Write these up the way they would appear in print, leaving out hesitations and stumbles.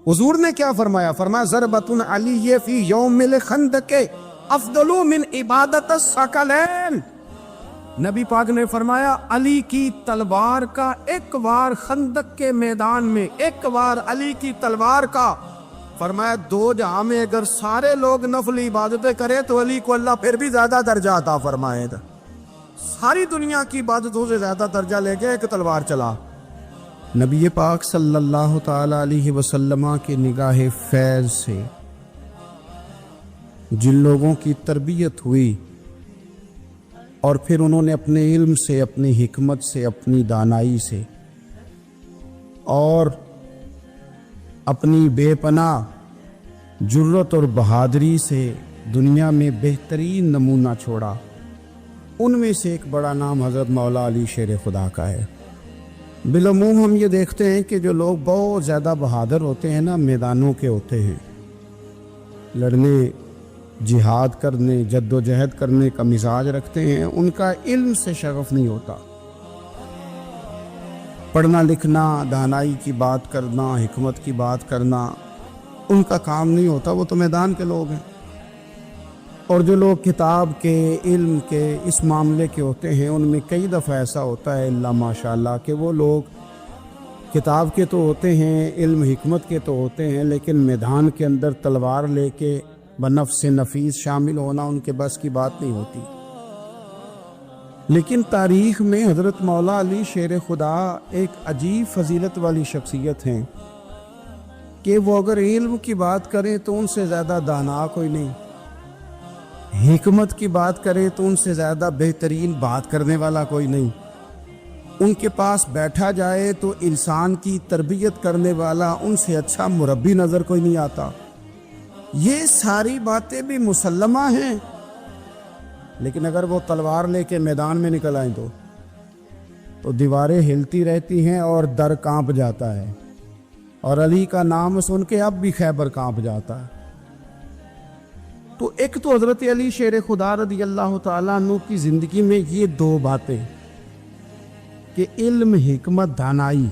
حضور نے کیا فرمایا؟ فرمایا ضربۃ علی فی یوم الخندق افضل من عبادت الثقلین۔ نبی پاک نے فرمایا علی کی تلوار کا ایک وار خندق کے میدان میں، ایک وار علی کی تلوار کا، فرمایا دو جہاں میں اگر سارے لوگ نفل عبادتیں کرے تو علی کو اللہ پھر بھی زیادہ درجہ عطا فرمائے گا۔ ساری دنیا کی عبادتوں سے زیادہ درجہ لے کے ایک تلوار چلا۔ نبی پاک صلی اللہ تعالی علیہ وسلم کی نگاہ فیض سے جن لوگوں کی تربیت ہوئی اور پھر انہوں نے اپنے علم سے، اپنی حکمت سے، اپنی دانائی سے اور اپنی بے پناہ جرت اور بہادری سے دنیا میں بہترین نمونہ چھوڑا، ان میں سے ایک بڑا نام حضرت مولا علی شیر خدا کا ہے۔ بالعموم ہم یہ دیکھتے ہیں کہ جو لوگ بہت زیادہ بہادر ہوتے ہیں نا، میدانوں کے ہوتے ہیں، لڑنے، جہاد کرنے، جد و جہد کرنے کا مزاج رکھتے ہیں، ان کا علم سے شغف نہیں ہوتا، پڑھنا لکھنا، دانائی کی بات کرنا، حکمت کی بات کرنا ان کا کام نہیں ہوتا، وہ تو میدان کے لوگ ہیں۔ اور جو لوگ کتاب کے، علم کے، اس معاملے کے ہوتے ہیں، ان میں کئی دفعہ ایسا ہوتا ہے اللہ ماشاءاللہ کہ وہ لوگ کتاب کے تو ہوتے ہیں، علم حکمت کے تو ہوتے ہیں، لیکن میدان کے اندر تلوار لے کے بنفس نفیس شامل ہونا ان کے بس کی بات نہیں ہوتی۔ لیکن تاریخ میں حضرت مولا علی شیر خدا ایک عجیب فضیلت والی شخصیت ہیں کہ وہ اگر علم کی بات کریں تو ان سے زیادہ دانا کوئی نہیں، حکمت کی بات کریں تو ان سے زیادہ بہترین بات کرنے والا کوئی نہیں، ان کے پاس بیٹھا جائے تو انسان کی تربیت کرنے والا ان سے اچھا مربی نظر کوئی نہیں آتا۔ یہ ساری باتیں بھی مسلمہ ہیں، لیکن اگر وہ تلوار لے کے میدان میں نکل آئیں تو دیواریں ہلتی رہتی ہیں اور در کانپ جاتا ہے، اور علی کا نام سن کے اب بھی خیبر کانپ جاتا ہے۔ تو ایک تو حضرت علی شیر خدا رضی اللہ تعالیٰ عنہ کی زندگی میں یہ دو باتیں کہ علم، حکمت، دانائی،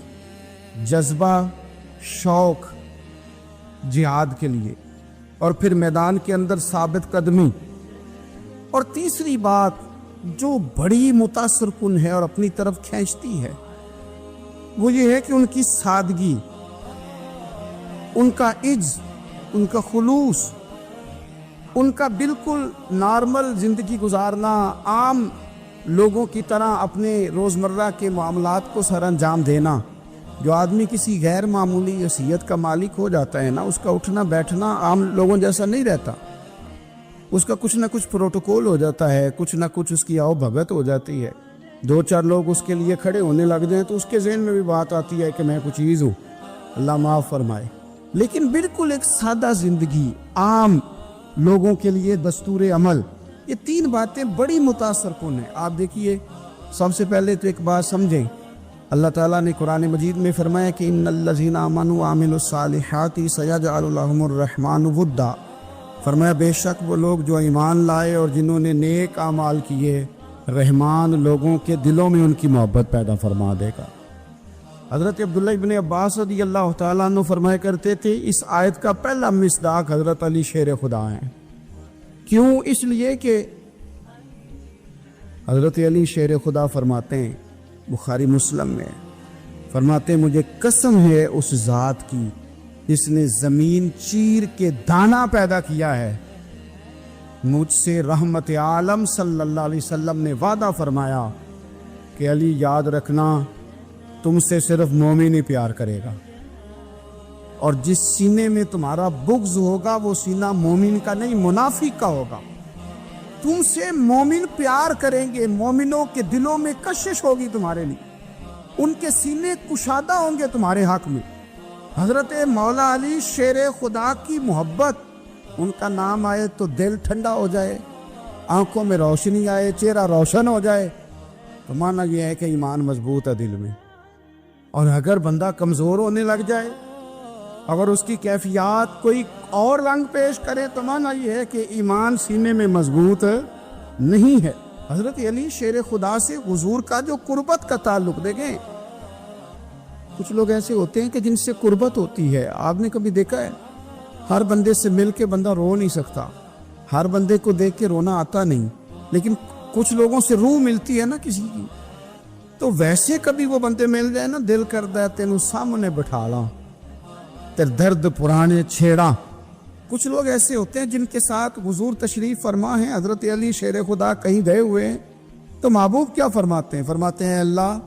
جذبہ، شوق جہاد کے لیے، اور پھر میدان کے اندر ثابت قدمی، اور تیسری بات جو بڑی متاثر کن ہے اور اپنی طرف کھینچتی ہے وہ یہ ہے کہ ان کی سادگی، ان کا عجز، ان کا خلوص، ان کا بالکل نارمل زندگی گزارنا، عام لوگوں کی طرح اپنے روزمرہ کے معاملات کو سر انجام دینا۔ جو آدمی کسی غیر معمولی حیثیت کا مالک ہو جاتا ہے نا، اس کا اٹھنا بیٹھنا عام لوگوں جیسا نہیں رہتا، اس کا کچھ نہ کچھ پروٹوکول ہو جاتا ہے، کچھ نہ کچھ اس کی آؤ بھگت ہو جاتی ہے، دو چار لوگ اس کے لیے کھڑے ہونے لگ جائیں تو اس کے ذہن میں بھی بات آتی ہے کہ میں کچھ چیز ہوں، اللہ معاف فرمائے۔ لیکن بالکل ایک سادہ زندگی، عام لوگوں کے لیے دستور عمل، یہ تین باتیں بڑی متاثر کن ہیں۔ آپ دیکھیے، سب سے پہلے تو ایک بات سمجھیں، اللہ تعالیٰ نے قرآن مجید میں فرمایا کہ ان الذین آمنوا وعملوا الصالحات سیجعل لهم الرحمن ودا، فرمایا بے شک وہ لوگ جو ایمان لائے اور جنہوں نے نیک اعمال کیے، رحمان لوگوں کے دلوں میں ان کی محبت پیدا فرما دے گا۔ حضرت عبداللہ ابن عباس رضی اللہ تعالیٰ عنہ فرمایا کرتے تھے اس آیت کا پہلا مصداق حضرت علی شیر خدا ہیں۔ کیوں؟ اس لیے کہ حضرت علی شیر خدا فرماتے ہیں، بخاری مسلم میں فرماتے ہیں، مجھے قسم ہے اس ذات کی جس نے زمین چیر کے دانا پیدا کیا ہے، مجھ سے رحمت عالم صلی اللہ علیہ وسلم نے وعدہ فرمایا کہ علی یاد رکھنا تم سے صرف مومن ہی پیار کرے گا، اور جس سینے میں تمہارا بغض ہوگا وہ سینہ مومن کا نہیں منافق کا ہوگا۔ تم سے مومن پیار کریں گے، مومنوں کے دلوں میں کشش ہوگی تمہارے لیے، ان کے سینے کشادہ ہوں گے تمہارے حق میں۔ حضرت مولا علی شیر خدا کی محبت، ان کا نام آئے تو دل ٹھنڈا ہو جائے، آنکھوں میں روشنی آئے، چہرہ روشن ہو جائے، تو مانا یہ ہے کہ ایمان مضبوط ہے دل میں۔ اور اگر بندہ کمزور ہونے لگ جائے، اگر اس کی کیفیات کوئی اور رنگ پیش کرے، تو مانا یہ ہے کہ ایمان سینے میں مضبوط نہیں ہے۔ حضرت علی شیر خدا سے حضور کا جو قربت کا تعلق دیکھیں، کچھ لوگ ایسے ہوتے ہیں کہ جن سے قربت ہوتی ہے. آپ نے کبھی دیکھا ہے ہر بندے سے مل کے بندہ رو نہیں سکتا, ہر بندے کو دیکھ کے رونا آتا نہیں, لیکن کچھ لوگوں سے روح ملتی ہے نا کسی کی, تو ویسے کبھی وہ بندے مل جائے نا, دل کرتا ہے تینوں سامنے بٹھا لاں تے درد پرانے چھیڑا. کچھ لوگ ایسے ہوتے ہیں جن کے ساتھ حضور تشریف فرما ہیں, حضرت علی شیر خدا کہیں گئے ہوئے ہیں, تو محبوب کیا فرماتے ہیں؟ فرماتے ہیں اللہ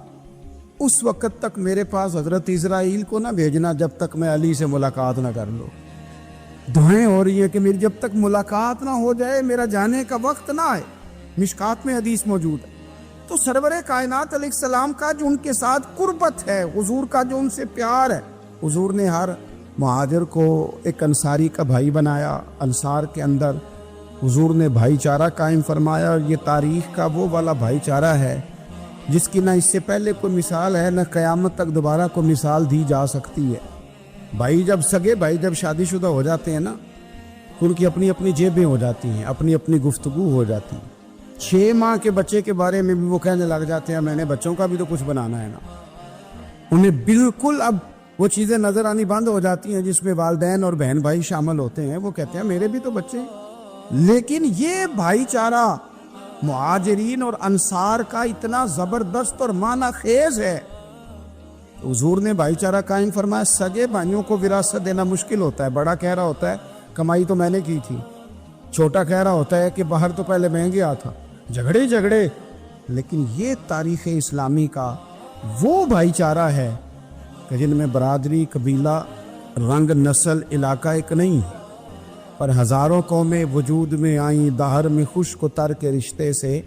اس وقت تک میرے پاس حضرت اسرائیل کو نہ بھیجنا جب تک میں علی سے ملاقات نہ کر لوں. دعائیں ہو رہی ہیں کہ میری جب تک ملاقات نہ ہو جائے میرا جانے کا وقت نہ آئے. مشکات میں حدیث موجود ہے. تو سرور کائنات علیہ السلام کا جو ان کے ساتھ قربت ہے, حضور کا جو ان سے پیار ہے, حضور نے ہر مہاجر کو ایک انصاری کا بھائی بنایا. انصار کے اندر حضور نے بھائی چارہ قائم فرمایا, اور یہ تاریخ کا وہ والا بھائی چارہ ہے جس کی نہ اس سے پہلے کوئی مثال ہے, نہ قیامت تک دوبارہ کوئی مثال دی جا سکتی ہے. بھائی جب سگے بھائی جب شادی شدہ ہو جاتے ہیں نا, ان کی اپنی اپنی جیبیں ہو جاتی ہیں, اپنی اپنی گفتگو ہو جاتی ہے. 6 ماہ کے بچے کے بارے میں بھی وہ کہنے لگ جاتے ہیں میں نے بچوں کا بھی تو کچھ بنانا ہے نا. انہیں بالکل اب وہ چیزیں نظر آنی بند ہو جاتی ہیں جس میں والدین اور بہن بھائی شامل ہوتے ہیں. وہ کہتے ہیں میرے بھی تو بچے ہیں. لیکن یہ بھائی چارہ مہاجرین اور انصار کا اتنا زبردست اور معنی خیز ہے. حضور نے بھائی چارہ قائم فرمایا. سگے بھائیوں کو وراثت دینا مشکل ہوتا ہے. بڑا کہہ رہا ہوتا ہے کمائی تو میں نے کی تھی, چھوٹا کہہ رہا ہوتا ہے کہ باہر تو پہلے میں گیا تھا, جھگڑے. لیکن یہ تاریخ اسلامی کا وہ بھائی چارہ ہے کہ جن میں برادری, قبیلہ, رنگ, نسل, علاقہ ایک نہیں, پر ہزاروں قومیں وجود میں آئیں دہر میں خشک و تر کے رشتے سے.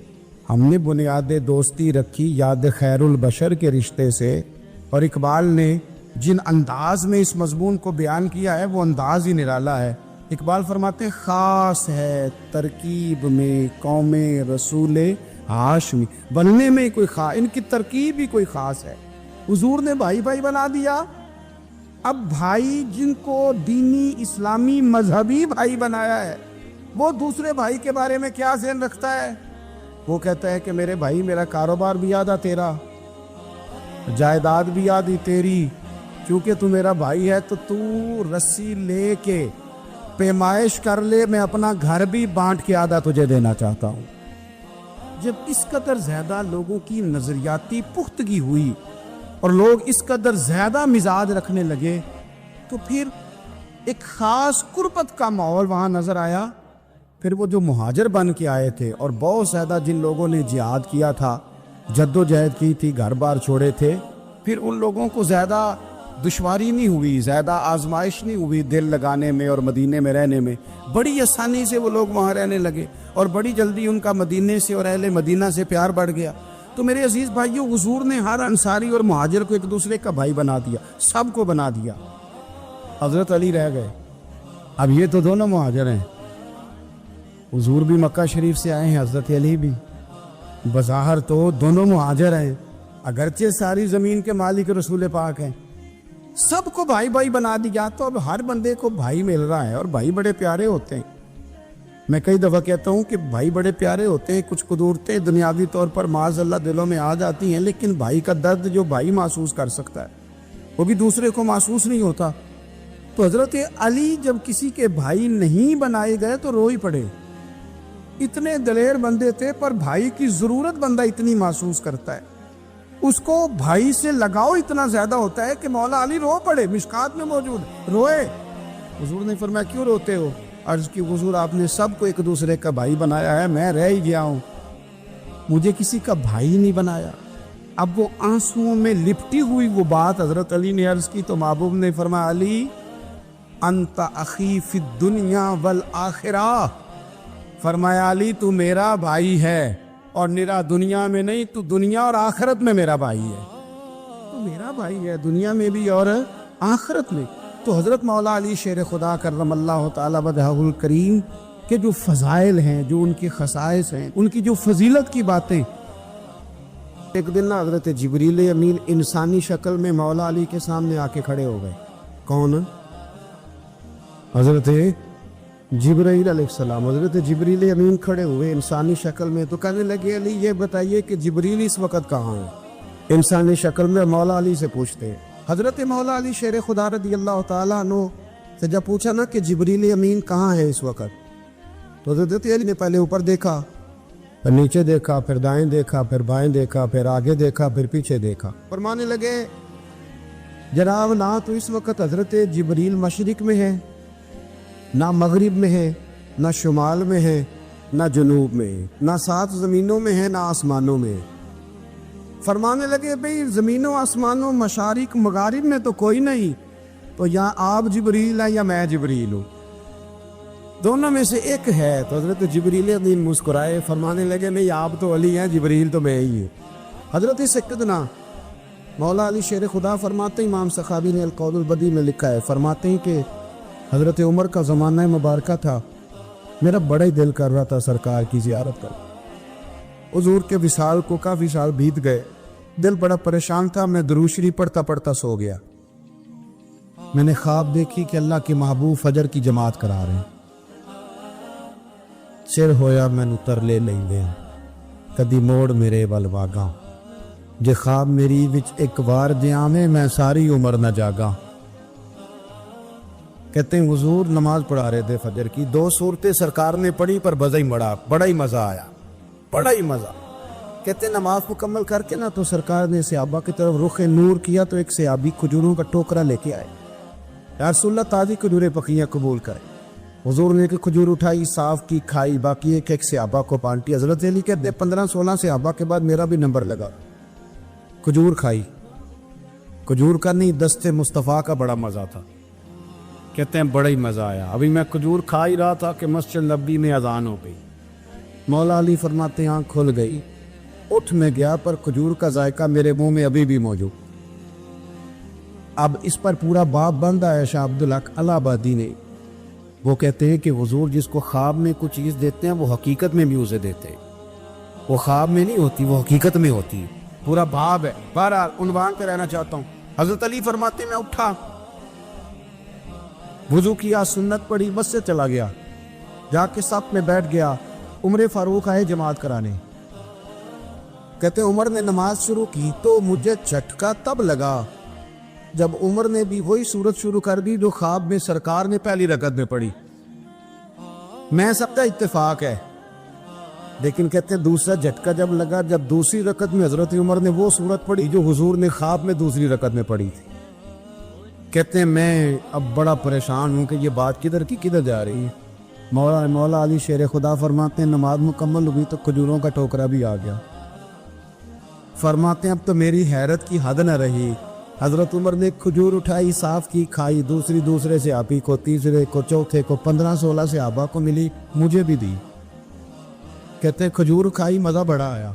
ہم نے بنیاد دوستی رکھی یاد خیر البشر کے رشتے سے. اور اقبال نے جن انداز میں اس مضمون کو بیان کیا ہے وہ انداز ہی نرالا ہے. اقبال فرماتے ہیں خاص ہے ترکیب میں قوم رسول ہاشمی, بننے میں کوئی ان کی ترکیب ہی کوئی خاص ہے. حضور نے بھائی بھائی بنا دیا. اب بھائی جن کو دینی اسلامی مذہبی بھائی بنایا ہے وہ دوسرے بھائی کے بارے میں کیا ذہن رکھتا ہے؟ وہ کہتا ہے کہ میرے بھائی میرا کاروبار بھی آدھا تیرا, جائیداد بھی آدھی تیری, کیونکہ تو میرا بھائی ہے تو تو رسی لے کے پیمائش کر لے, میں اپنا گھر بھی بانٹ کے آدھا تجھے دینا چاہتا ہوں. جب اس قدر زیادہ لوگوں کی نظریاتی پختگی ہوئی اور لوگ اس قدر زیادہ مزاج رکھنے لگے تو پھر ایک خاص قربت کا ماحول وہاں نظر آیا. پھر وہ جو مہاجر بن کے آئے تھے اور بہت زیادہ جن لوگوں نے جہاد کیا تھا, جد و جہد کی تھی, گھر بار چھوڑے تھے, پھر ان لوگوں کو زیادہ دشواری نہیں ہوئی, زیادہ آزمائش نہیں ہوئی دل لگانے میں اور مدینے میں رہنے میں. بڑی آسانی سے وہ لوگ وہاں رہنے لگے اور بڑی جلدی ان کا مدینے سے اور اہل مدینہ سے پیار بڑھ گیا. تو میرے عزیز بھائیو, حضور نے ہر انصاری اور مہاجر کو ایک دوسرے کا بھائی بنا دیا, سب کو بنا دیا. حضرت علی رہ گئے. اب یہ تو دونوں مہاجر ہیں, حضور بھی مکہ شریف سے آئے ہیں, حضرت علی بھی. بظاہر تو دونوں مہاجر ہیں, اگرچہ ساری زمین کے مالک رسول پاک ہیں. سب کو بھائی بھائی بنا دیا. تو اب ہر بندے کو بھائی مل رہا ہے, اور بھائی بڑے پیارے ہوتے ہیں. میں کئی دفعہ کہتا ہوں کہ بھائی بڑے پیارے ہوتے ہیں. کچھ قدورتیں دنیاوی طور پر معاذ اللہ دلوں میں آ جاتی ہیں, لیکن بھائی کا درد جو بھائی محسوس کر سکتا ہے وہ بھی دوسرے کو محسوس نہیں ہوتا. تو حضرت علی جب کسی کے بھائی نہیں بنائے گئے تو رو ہی پڑے. اتنے دلیر بندے تھے, پر بھائی کی ضرورت بندہ اتنی محسوس کرتا ہے, اس کو بھائی سے لگاؤ اتنا زیادہ ہوتا ہے کہ مولا علی رو پڑے. مشکات میں موجود روئے. حضور نے فرمایا کیوں روتے ہو؟ عرض کی حضور آپ نے سب کو ایک دوسرے کا بھائی بنایا ہے, میں رہ ہی گیا ہوں, مجھے کسی کا بھائی نہیں بنایا. اب وہ آنسوؤں میں لپٹی ہوئی وہ بات حضرت علی نے عرض کی تو محبوب نے فرمایا علی انت اخی فی الدنیا والآخرہ. فرمایا علی تو میرا بھائی ہے, اور نرا دنیا میں نہیں, تو دنیا اور آخرت میں میرا بھائی ہے. تو میرا بھائی ہے دنیا میں بھی اور آخرت میں. تو حضرت مولا علی شیر خدا کرم اللہ تعالی وجہہ الکریم کے جو فضائل ہیں, جو ان کی خصائص ہیں, ان کی جو فضیلت کی باتیں. ایک دن نا حضرت جبریل امین انسانی شکل میں مولا علی کے سامنے آ کے کھڑے ہو گئے. کون؟ حضرت جبرائیل علیہ السلام. حضرت جبریل امین کھڑے ہوئے انسانی شکل میں. تو کہنے لگے علی یہ بتائیے کہ جبریل اس وقت کہاں ہے؟ انسانی شکل میں مولا علی سے پوچھتے ہیں. حضرت مولا علی شیر خدا رضی اللہ تعالیٰ عنہ سے جب پوچھا نا کہ جبریل امین کہاں ہے اس وقت، تو حضرت علی نے پہلے اوپر دیکھا، پھر نیچے دیکھا، پھر دائیں دیکھا، پھر بائیں دیکھا، پھر آگے دیکھا، پھر پیچھے دیکھا، فرمانے لگے جناب نہ تو اس وقت حضرت جبریل مشرق میں ہے، نہ مغرب میں ہے، نہ شمال میں ہے، نہ جنوب میں ہے، نہ 7 زمینوں میں ہے، نہ آسمانوں میں ہے۔ فرمانے لگے بھئی زمینوں آسمانوں مشارق مغارب میں تو کوئی نہیں، تو یا آپ جبریل ہے یا میں جبریل ہوں، دونوں میں سے ایک ہے۔ تو حضرت جبریل امین مسکرائے، فرمانے لگے نہیں آپ تو علی ہیں، جبریل تو میں ہی ہوں۔ حضرت سیدنا مولا علی شیر خدا فرماتے ہیں، امام سخاوی نے القول البدیع میں لکھا ہے، فرماتے ہیں کہ حضرت عمر کا زمانہ مبارکہ تھا، میرا بڑا ہی دل کر رہا تھا سرکار کی زیارت کر۔ حضور کے وصال کو کافی سال بیت گئے، دل بڑا پریشان تھا، میں درود شریف پڑھتا پڑھتا سو گیا۔ میں نے خواب دیکھی کہ اللہ کے محبوب فجر کی جماعت کرا رہے ہیں، سر ہویا مینوں ترلے لیندے کدی موڑ میرے ول واگاں، جے خواب میری وچ ایک بار جے آویں میں ساری عمر نہ جاگاں۔ کہتے ہیں حضور نماز پڑھا رہے تھے فجر کی، 2 صورتیں سرکار نے پڑھی پر بزا ہی مڑا، بڑا ہی مزہ آیا، بڑا ہی مزہ۔ کہتے ہیں نماز مکمل کر کے نا تو سرکار نے صحابہ کی طرف رخ نور کیا تو ایک صحابی کھجوروں کا ٹوکرا لے کے آئے، یا رسول اللہ تازی کھجوریں پکیاں قبول کرے۔ حضور نے ایک کھجور اٹھائی، صاف کی، کھائی، باقی ایک صحابہ کو بانٹی۔ حضرت علی کہتے ہیں 15-16 صحابہ کے بعد میرا بھی نمبر لگا، کھجور کھائی، کھجور کا نہیں دست مصطفیٰ کا بڑا مزہ تھا۔ کہتے ہیں بڑا ہی مزہ آیا، ابھی میں کھجور کھا ہی رہا تھا کہ مسجد نبی میں اذان ہو گئی۔ مولا علی فرماتے ہیں آنکھ کھل گئی، اٹھ میں گیا پر کھجور کا ذائقہ میرے منہ میں ابھی بھی موجود۔ اب اس پر پورا باب بند آیا شاہ عبدالحق الہ آبادی نے، وہ کہتے ہیں کہ حضور جس کو خواب میں کچھ چیز دیتے ہیں وہ حقیقت میں بھی اسے دیتے ہیں، وہ خواب میں نہیں ہوتی، وہ حقیقت میں ہوتی ہے۔ پورا باب ہے، بہرحال عنوان پہ رہنا چاہتا ہوں۔ حضرت علی فرماتے ہیں میں اٹھا، وضو کیا، سنت پڑھی، بس سے چلا گیا، جا کے صف میں بیٹھ گیا۔ عمر فاروق آئے جماعت کرانے، کہتے ہیں عمر نے نماز شروع کی تو مجھے جھٹکا تب لگا جب عمر نے بھی وہی صورت شروع کر دی جو خواب میں سرکار نے پہلی رکعت میں پڑھی۔ میں سب کا اتفاق ہے، لیکن کہتے ہیں دوسرا جھٹکا جب لگا جب دوسری رکعت میں حضرت عمر نے وہ صورت پڑھی جو حضور نے خواب میں دوسری رکعت میں پڑھی تھی۔ کہتے ہیں میں اب بڑا پریشان ہوں کہ یہ بات کدھر کی کدھر جا رہی ہے۔ مولا علی شیر خدا فرماتے ہیں نماز مکمل ہوئی تو کھجوروں کا ٹوکرا بھی آ گیا۔ فرماتے ہیں اب تو میری حیرت کی حد نہ رہی، حضرت عمر نے کھجور اٹھائی، صاف کی، کھائی، دوسرے صحابی کو، تیسرے کو، چوتھے کو، 15-16 صحابہ کو ملی، مجھے بھی دی۔ کہتے ہیں کھجور کھائی، مزہ بڑا آیا۔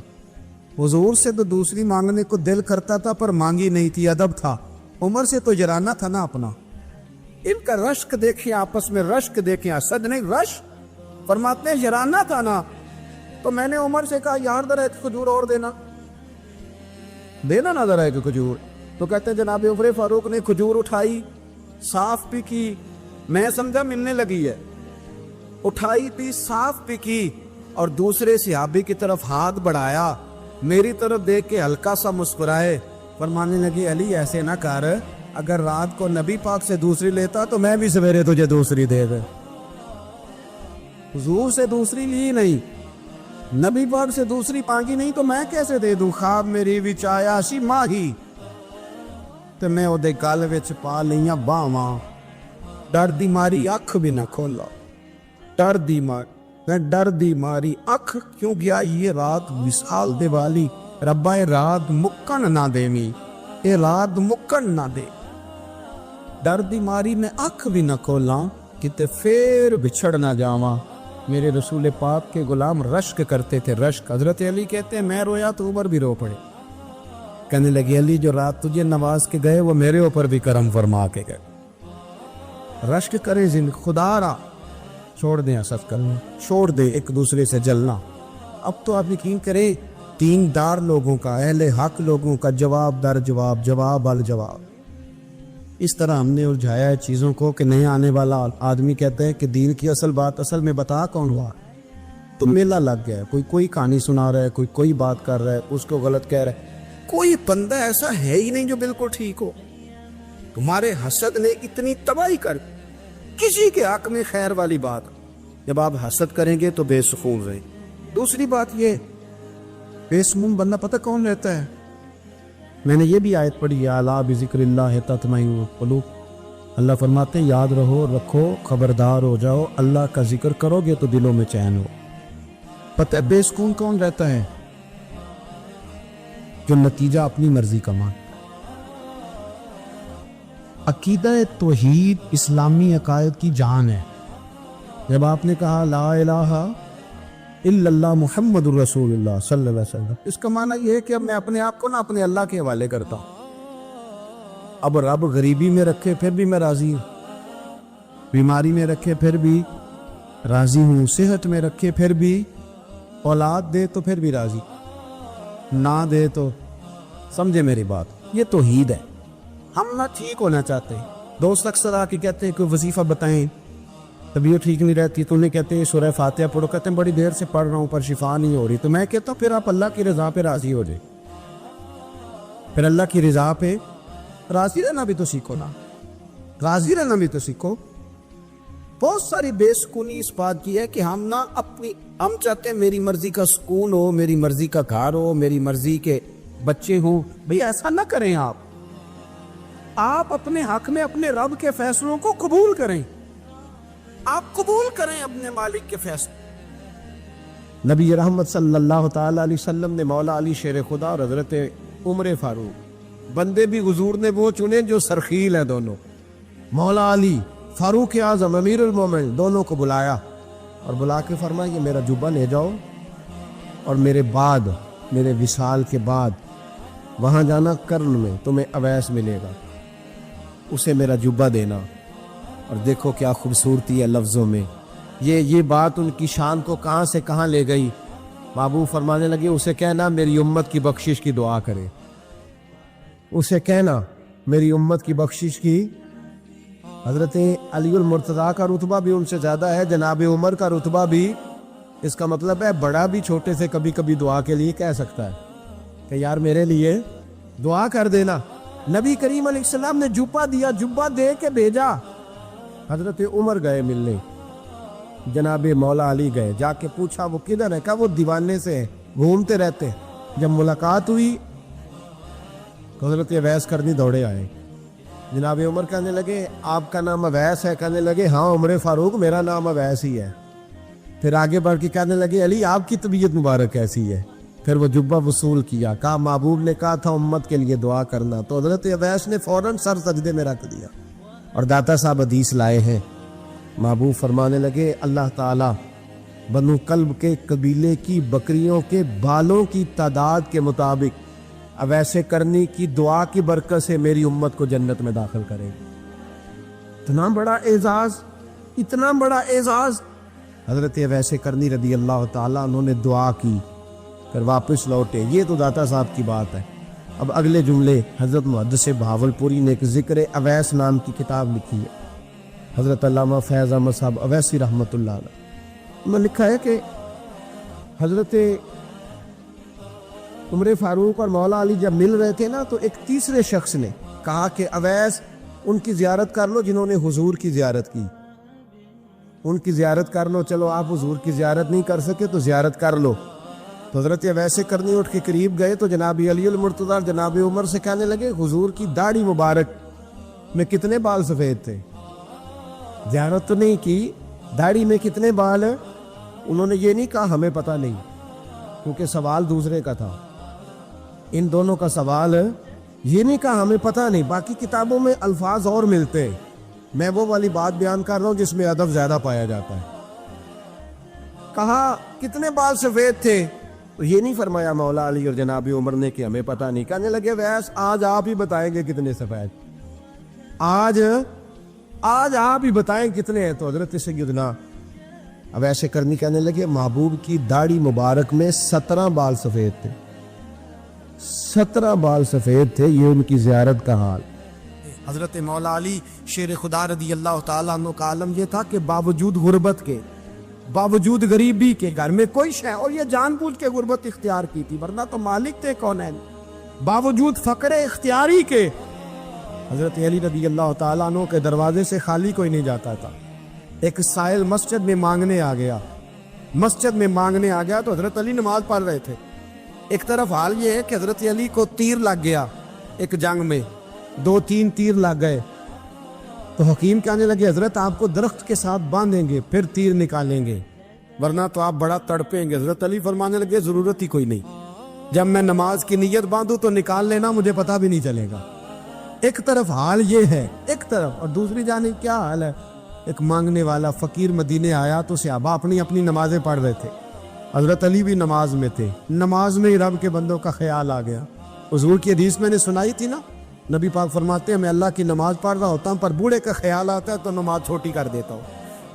حضور سے تو دوسری مانگنے کو دل کرتا تھا پر مانگی نہیں تھی، ادب تھا۔ عمر سے تو جرانا تھا نا اپنا۔ ان کا رشک دیکھیں، آپس میں رشک دیکھیں، اسد نہیں رش۔ فرماتے ہیں جرانا تھا نا، تو میں نے عمر سے کہا یار ذرا ایک کھجور اور دینا نا ذرا ایک کھجور۔ تو کہتے ہیں جناب عمر فاروق نے کھجور اٹھائی، صاف بھی کی، میں سمجھا ملنے لگی ہے، اٹھائی بھی، صاف بھی کی، اور دوسرے صحابی کی طرف ہاتھ بڑھایا، میری طرف دیکھ کے ہلکا سا مسکرائے، فرمانے لگے علی ایسے نہ کر، اگر رات کو نبی پاک سے دوسری لیتا تو میں بھی سویرے تجھے دوسری دے دے۔ حضور سے دوسری لی نہیں، نبی پاک سے دوسری مانگی نہیں تو میں کیسے دے دوں؟ خواب میری وچ آیا سی ماہی تے میں او دے گل وچ پا لیاں باواں، ڈر دی ماری اکھ بھی نہ کھولا، ڈر دی ماری اکھ کیوں گیا یہ رات وصال دے والی، ربا اے رات مکن نہ دے می، اے رات مکن نہ دے، ڈر دی ماری میں اکھ بھی نہ کھولاں کتے پھر بچھڑ نہ جاواں۔ میرے رسول پاک کے غلام رشک کرتے تھے، رشک۔ حضرت علی کہتے ہیں میں رویا تو عمر بھی رو پڑے، کہنے لگے علی جو رات تجھے نواز کے گئے وہ میرے اوپر بھی کرم فرما کے گئے۔ رشک کریں خدا را، چھوڑ دیں حسد کرنا، چھوڑ دیں ایک دوسرے سے جلنا۔ اب تو آپ یقین کریں دیندار لوگوں کا، اہل حق لوگوں کا جواب در جواب، جواب الجواب، اس طرح ہم نے الجھایا ہے چیزوں کو کہ نہیں آنے والا آدمی کہتا ہے کہ دین کی اصل بات اصل میں بتا کون ہوا، تو میلہ لگ گیا ہے، کوئی کہانی سنا رہا ہے، کوئی بات کر رہا ہے، اس کو غلط کہہ رہا ہے، کوئی بندہ ایسا ہے ہی نہیں جو بالکل ٹھیک ہو۔ تمہارے حسد نے اتنی تباہی کر کسی کے حق میں خیر والی بات، جب آپ حسد کریں گے تو بے سکون رہیں۔ دوسری بات یہ، بے سکون بندہ پتہ کون رہتا ہے؟ میں نے یہ بھی آیت پڑھی، الا بذکر اللہ تطمئن القلوب۔ اللہ فرماتے ہیں یاد رہو، رکھو، خبردار ہو جاؤ، اللہ کا ذکر کرو گے تو دلوں میں چین ہو۔ پتہ ہے بے سکون کون رہتا ہے؟ جو نتیجہ اپنی مرضی کا مان۔ عقیدہ توحید اسلامی عقائد کی جان ہے۔ جب آپ نے کہا لا الہ الا اللہ محمد الرسول اللہ صلی اللہ علیہ وسلم، اس کا معنی یہ ہے کہ اب میں اپنے آپ کو اپنے اللہ کے حوالے کرتا ہوں۔ اب رب غریبی میں رکھے پھر بھی میں راضی ہوں، بیماری میں رکھے پھر بھی راضی ہوں، صحت میں رکھے پھر بھی، اولاد دے تو پھر بھی راضی، نہ دے تو سمجھے میری بات۔ یہ توحید ہے۔ ہم نہ ٹھیک ہونا چاہتے ہیں۔ دوست اکثر آ کے کہتے ہیں کوئی وظیفہ بتائیں، طبیعت ٹھیک نہیں رہتی تو انہیں کہتے ہیں سورہ فاتحہ پڑھو، کہتے ہیں بڑی دیر سے پڑھ رہا ہوں پر شفا نہیں ہو رہی، تو میں کہتا ہوں پھر آپ اللہ کی رضا پہ راضی ہو جائے، پھر اللہ کی رضا پہ راضی رہنا بھی تو سیکھو نا، راضی رہنا بھی تو سیکھو۔ بہت ساری بے سکونی اس بات کی ہے کہ ہم ہم چاہتے ہیں میری مرضی کا سکون ہو، میری مرضی کا گھر ہو، میری مرضی کے بچے ہوں۔ بھئی ایسا نہ کریں، آپ اپنے حق میں اپنے رب کے فیصلوں کو قبول کریں، آپ قبول کریں اپنے مالک کے فیصلے۔ نبی رحمت صلی اللہ تعالی علیہ وسلم نے مولا علی شیر خدا اور حضرت عمر فاروق، بندے بھی حضور نے وہ چنے جو سرخیل ہیں دونوں، مولا علی فاروق اعظم امیر المومنین، دونوں کو بلایا اور بلا کے فرمایا یہ میرا جبہ لے جاؤ اور میرے بعد، میرے وصال کے بعد وہاں جانا کرن میں تمہیں اویس ملے گا، اسے میرا جبہ دینا۔ اور دیکھو کیا خوبصورتی ہے لفظوں میں، یہ بات ان کی شان کو کہاں سے کہاں لے گئی۔ محبوب فرمانے لگے اسے کہنا میری امت کی بخشش کی دعا کرے، اسے کہنا میری امت کی بخشش کی۔ حضرت علی المرتضیٰ کا رتبہ بھی ان سے زیادہ ہے، جناب عمر کا رتبہ بھی، اس کا مطلب ہے بڑا بھی چھوٹے سے کبھی کبھی دعا کے لیے کہہ سکتا ہے کہ یار میرے لیے دعا کر دینا۔ نبی کریم علیہ السلام نے جبہ دیا، جبہ دے کے بھیجا۔ حضرت عمر گئے ملنے، جناب مولا علی گئے، جا کے پوچھا وہ کدھر ہے، کہا وہ دیوانے سے ہے، گھومتے رہتے۔ جب ملاقات ہوئی تو حضرت اویس کرنی دوڑے آئے، جناب عمر کہنے لگے آپ کا نام اویس ہے؟ کہنے لگے ہاں عمر فاروق میرا نام اویس ہی ہے۔ پھر آگے بڑھ کے کہنے لگے علی آپ کی طبیعت مبارک کیسی ہے؟ پھر وہ جبہ وصول کیا، کہا محبوب نے کہا تھا امت کے لیے دعا کرنا، تو حضرت اویس نے فوراً سر سجدے میں رکھ دیا۔ اور داتا صاحب حدیث لائے ہیں، محبوب فرمانے لگے اللہ تعالیٰ بنو کلب کے قبیلے کی بکریوں کے بالوں کی تعداد کے مطابق اویس کرنی کی دعا کی برکت سے میری امت کو جنت میں داخل کرے گا۔ اتنا بڑا اعزاز، اتنا اعزاز اعزاز۔ حضرت اویس کرنی رضی اللہ تعالیٰ انہوں نے دعا کی، پھر واپس لوٹے۔ یہ تو داتا صاحب کی بات ہے۔ اب اگلے جملے حضرت محدث بہاولپوری نے ایک ذکر اویس نام کی کتاب لکھی ہے، حضرت علامہ فیض احمد صاحب اویسی رحمۃ اللہ علیہ، انہوں نے لکھا ہے کہ حضرت عمر فاروق اور مولا علی جب مل رہے تھے نا، تو ایک تیسرے شخص نے کہا کہ اویس ان کی زیارت کر لو جنہوں نے حضور کی زیارت کی، ان کی زیارت کر لو، چلو آپ حضور کی زیارت نہیں کر سکے تو زیارت کر لو۔ تو حضرت اویس کرنی اٹھ کے قریب گئے تو جناب علی المرتضیٰ جناب عمر سے کہنے لگے حضور کی داڑھی مبارک میں کتنے بال سفید تھے؟ زیارت تو نہیں کی، داڑھی میں کتنے بال ہیں؟ انہوں نے یہ نہیں کہا ہمیں پتہ نہیں، کیونکہ سوال دوسرے کا تھا۔ ان دونوں کا سوال یہ نہیں کہا ہمیں پتہ نہیں، باقی کتابوں میں الفاظ اور ملتے ہیں، میں وہ والی بات بیان کر رہا ہوں جس میں ادب زیادہ پایا جاتا ہے۔ کہا کتنے بال سفید تھے؟ تو یہ نہیں فرمایا مولا علی اور جناب عمر نے کہ ہمیں پتہ نہیں، کہنے لگے ویس آج آپ ہی بتائیں گے کتنے سفید، آج آپ ہی بتائیں کتنے ہیں۔ تو حضرت سیدنا اویس کرنی کہنے لگے محبوب کی داڑھی مبارک میں 17 بال سفید تھے، 17 بال سفید تھے، یہ ان کی زیارت کا حال۔ حضرت مولا علی شیر خدا رضی اللہ تعالیٰ عنہ کا عالم یہ تھا کہ باوجود غربت کے، باوجود غریبی کے، گھر میں کوئی شے، اور یہ جان بوجھ کے غربت اختیار کی تھی ورنہ تو مالک تھے کونین، باوجود فقر اختیاری کے حضرت علی رضی اللہ تعالیٰ عنہ کے دروازے سے خالی کوئی نہیں جاتا تھا. ایک سائل مسجد میں مانگنے آ گیا, تو حضرت علی نماز پڑھ رہے تھے. ایک طرف حال یہ ہے کہ حضرت علی کو تیر لگ گیا ایک جنگ میں, 2-3 تیر لگ گئے. تو حکیم کہنے لگے حضرت آپ کو درخت کے ساتھ باندھیں گے پھر تیر نکالیں گے, ورنہ تو آپ بڑا تڑپیں گے. حضرت علی فرمانے لگے ضرورت ہی کوئی نہیں, جب میں نماز کی نیت باندھوں تو نکال لینا, مجھے پتہ بھی نہیں چلے گا. ایک طرف حال یہ ہے, ایک طرف, اور دوسری جانب کیا حال ہے. ایک مانگنے والا فقیر مدینے آیا تو صحابہ اپنی نمازیں پڑھ رہے تھے. حضرت علی بھی نماز میں تھے. نماز میں ہی رب کے بندوں کا خیال آ گیا. حضور کی حدیث میں نے سنائی تھی نا, نبی پاک فرماتے ہیں میں اللہ کی نماز پڑھ رہا ہوتا ہوں, پر بوڑھے کا خیال آتا ہے تو نماز چھوٹی کر دیتا ہوں,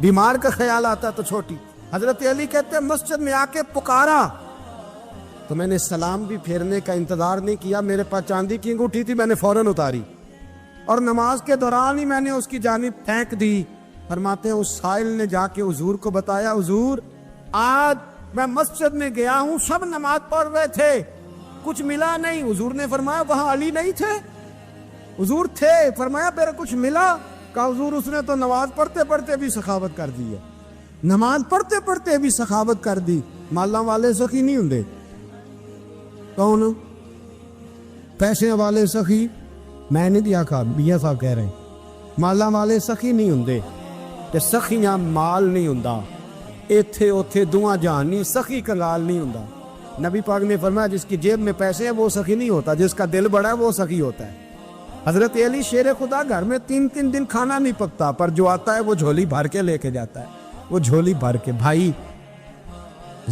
بیمار کا خیال آتا ہے تو چھوٹی. حضرت علی کہتے ہیں مسجد میں آ کے پکارا تو میں نے سلام بھی پھیرنے کا انتظار نہیں کیا, میرے پاس چاندی کی انگوٹھی تھی, میں نے فوراً اتاری اور نماز کے دوران ہی میں نے اس کی جانب پھینک دی. فرماتے ہیں اس سائل نے جا کے حضور کو بتایا, حضور آج میں مسجد میں گیا ہوں, سب نماز پڑھ رہے تھے, کچھ ملا نہیں. حضور نے فرمایا وہاں علی نہیں تھے؟ حضور تھے. فرمایا میرا کچھ ملا؟ کہا حضور اس نے تو نماز پڑھتے پڑھتے بھی سخاوت کر دی ہے, نماز پڑھتے پڑھتے بھی سخاوت کر دی. مالاں والے سخی نہیں ہوندے. کون پیسے والے سخی؟ میں نہیں دیا کہا, میاں صاحب کہہ رہے ہیں مالاں والے سخی نہیں ہوندے. تے سخیاں مال نہیں ہوندا, ایتھے اوتھے دعا جہان نہیں, سخی کنگال نہیں ہوندا. نبی پاک نے فرمایا جس کی جیب میں پیسے ہیں وہ سخی نہیں ہوتا, جس کا دل بڑا ہے وہ سخی ہوتا ہے. حضرت علی شیر خدا گھر میں 3 دن کھانا نہیں پکتا, پر جو آتا ہے وہ جھولی بھر کے لے کے جاتا ہے, وہ جھولی بھر کے. بھائی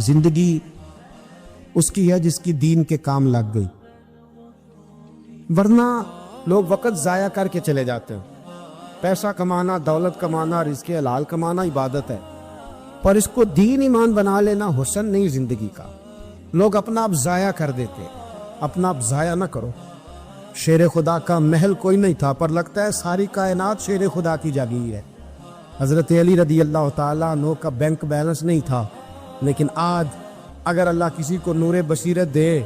زندگی اس کی ہے جس کی دین کے کام لگ گئی, ورنہ لوگ وقت ضائع کر کے چلے جاتے ہیں. پیسہ کمانا, دولت کمانا, رزق حلال کمانا عبادت ہے, پر اس کو دین ایمان بنا لینا حسن نہیں زندگی کا. لوگ اپنا آپ ضائع کر دیتے, اپنا آپ ضائع نہ کرو. شیر خدا کا محل کوئی نہیں تھا, پر لگتا ہے ساری کائنات شیر خدا کی جاگیر ہے. حضرت علی رضی اللہ تعالیٰ عنہ کا بینک بیلنس نہیں تھا, لیکن آج اگر اللہ کسی کو نور بصیرت دے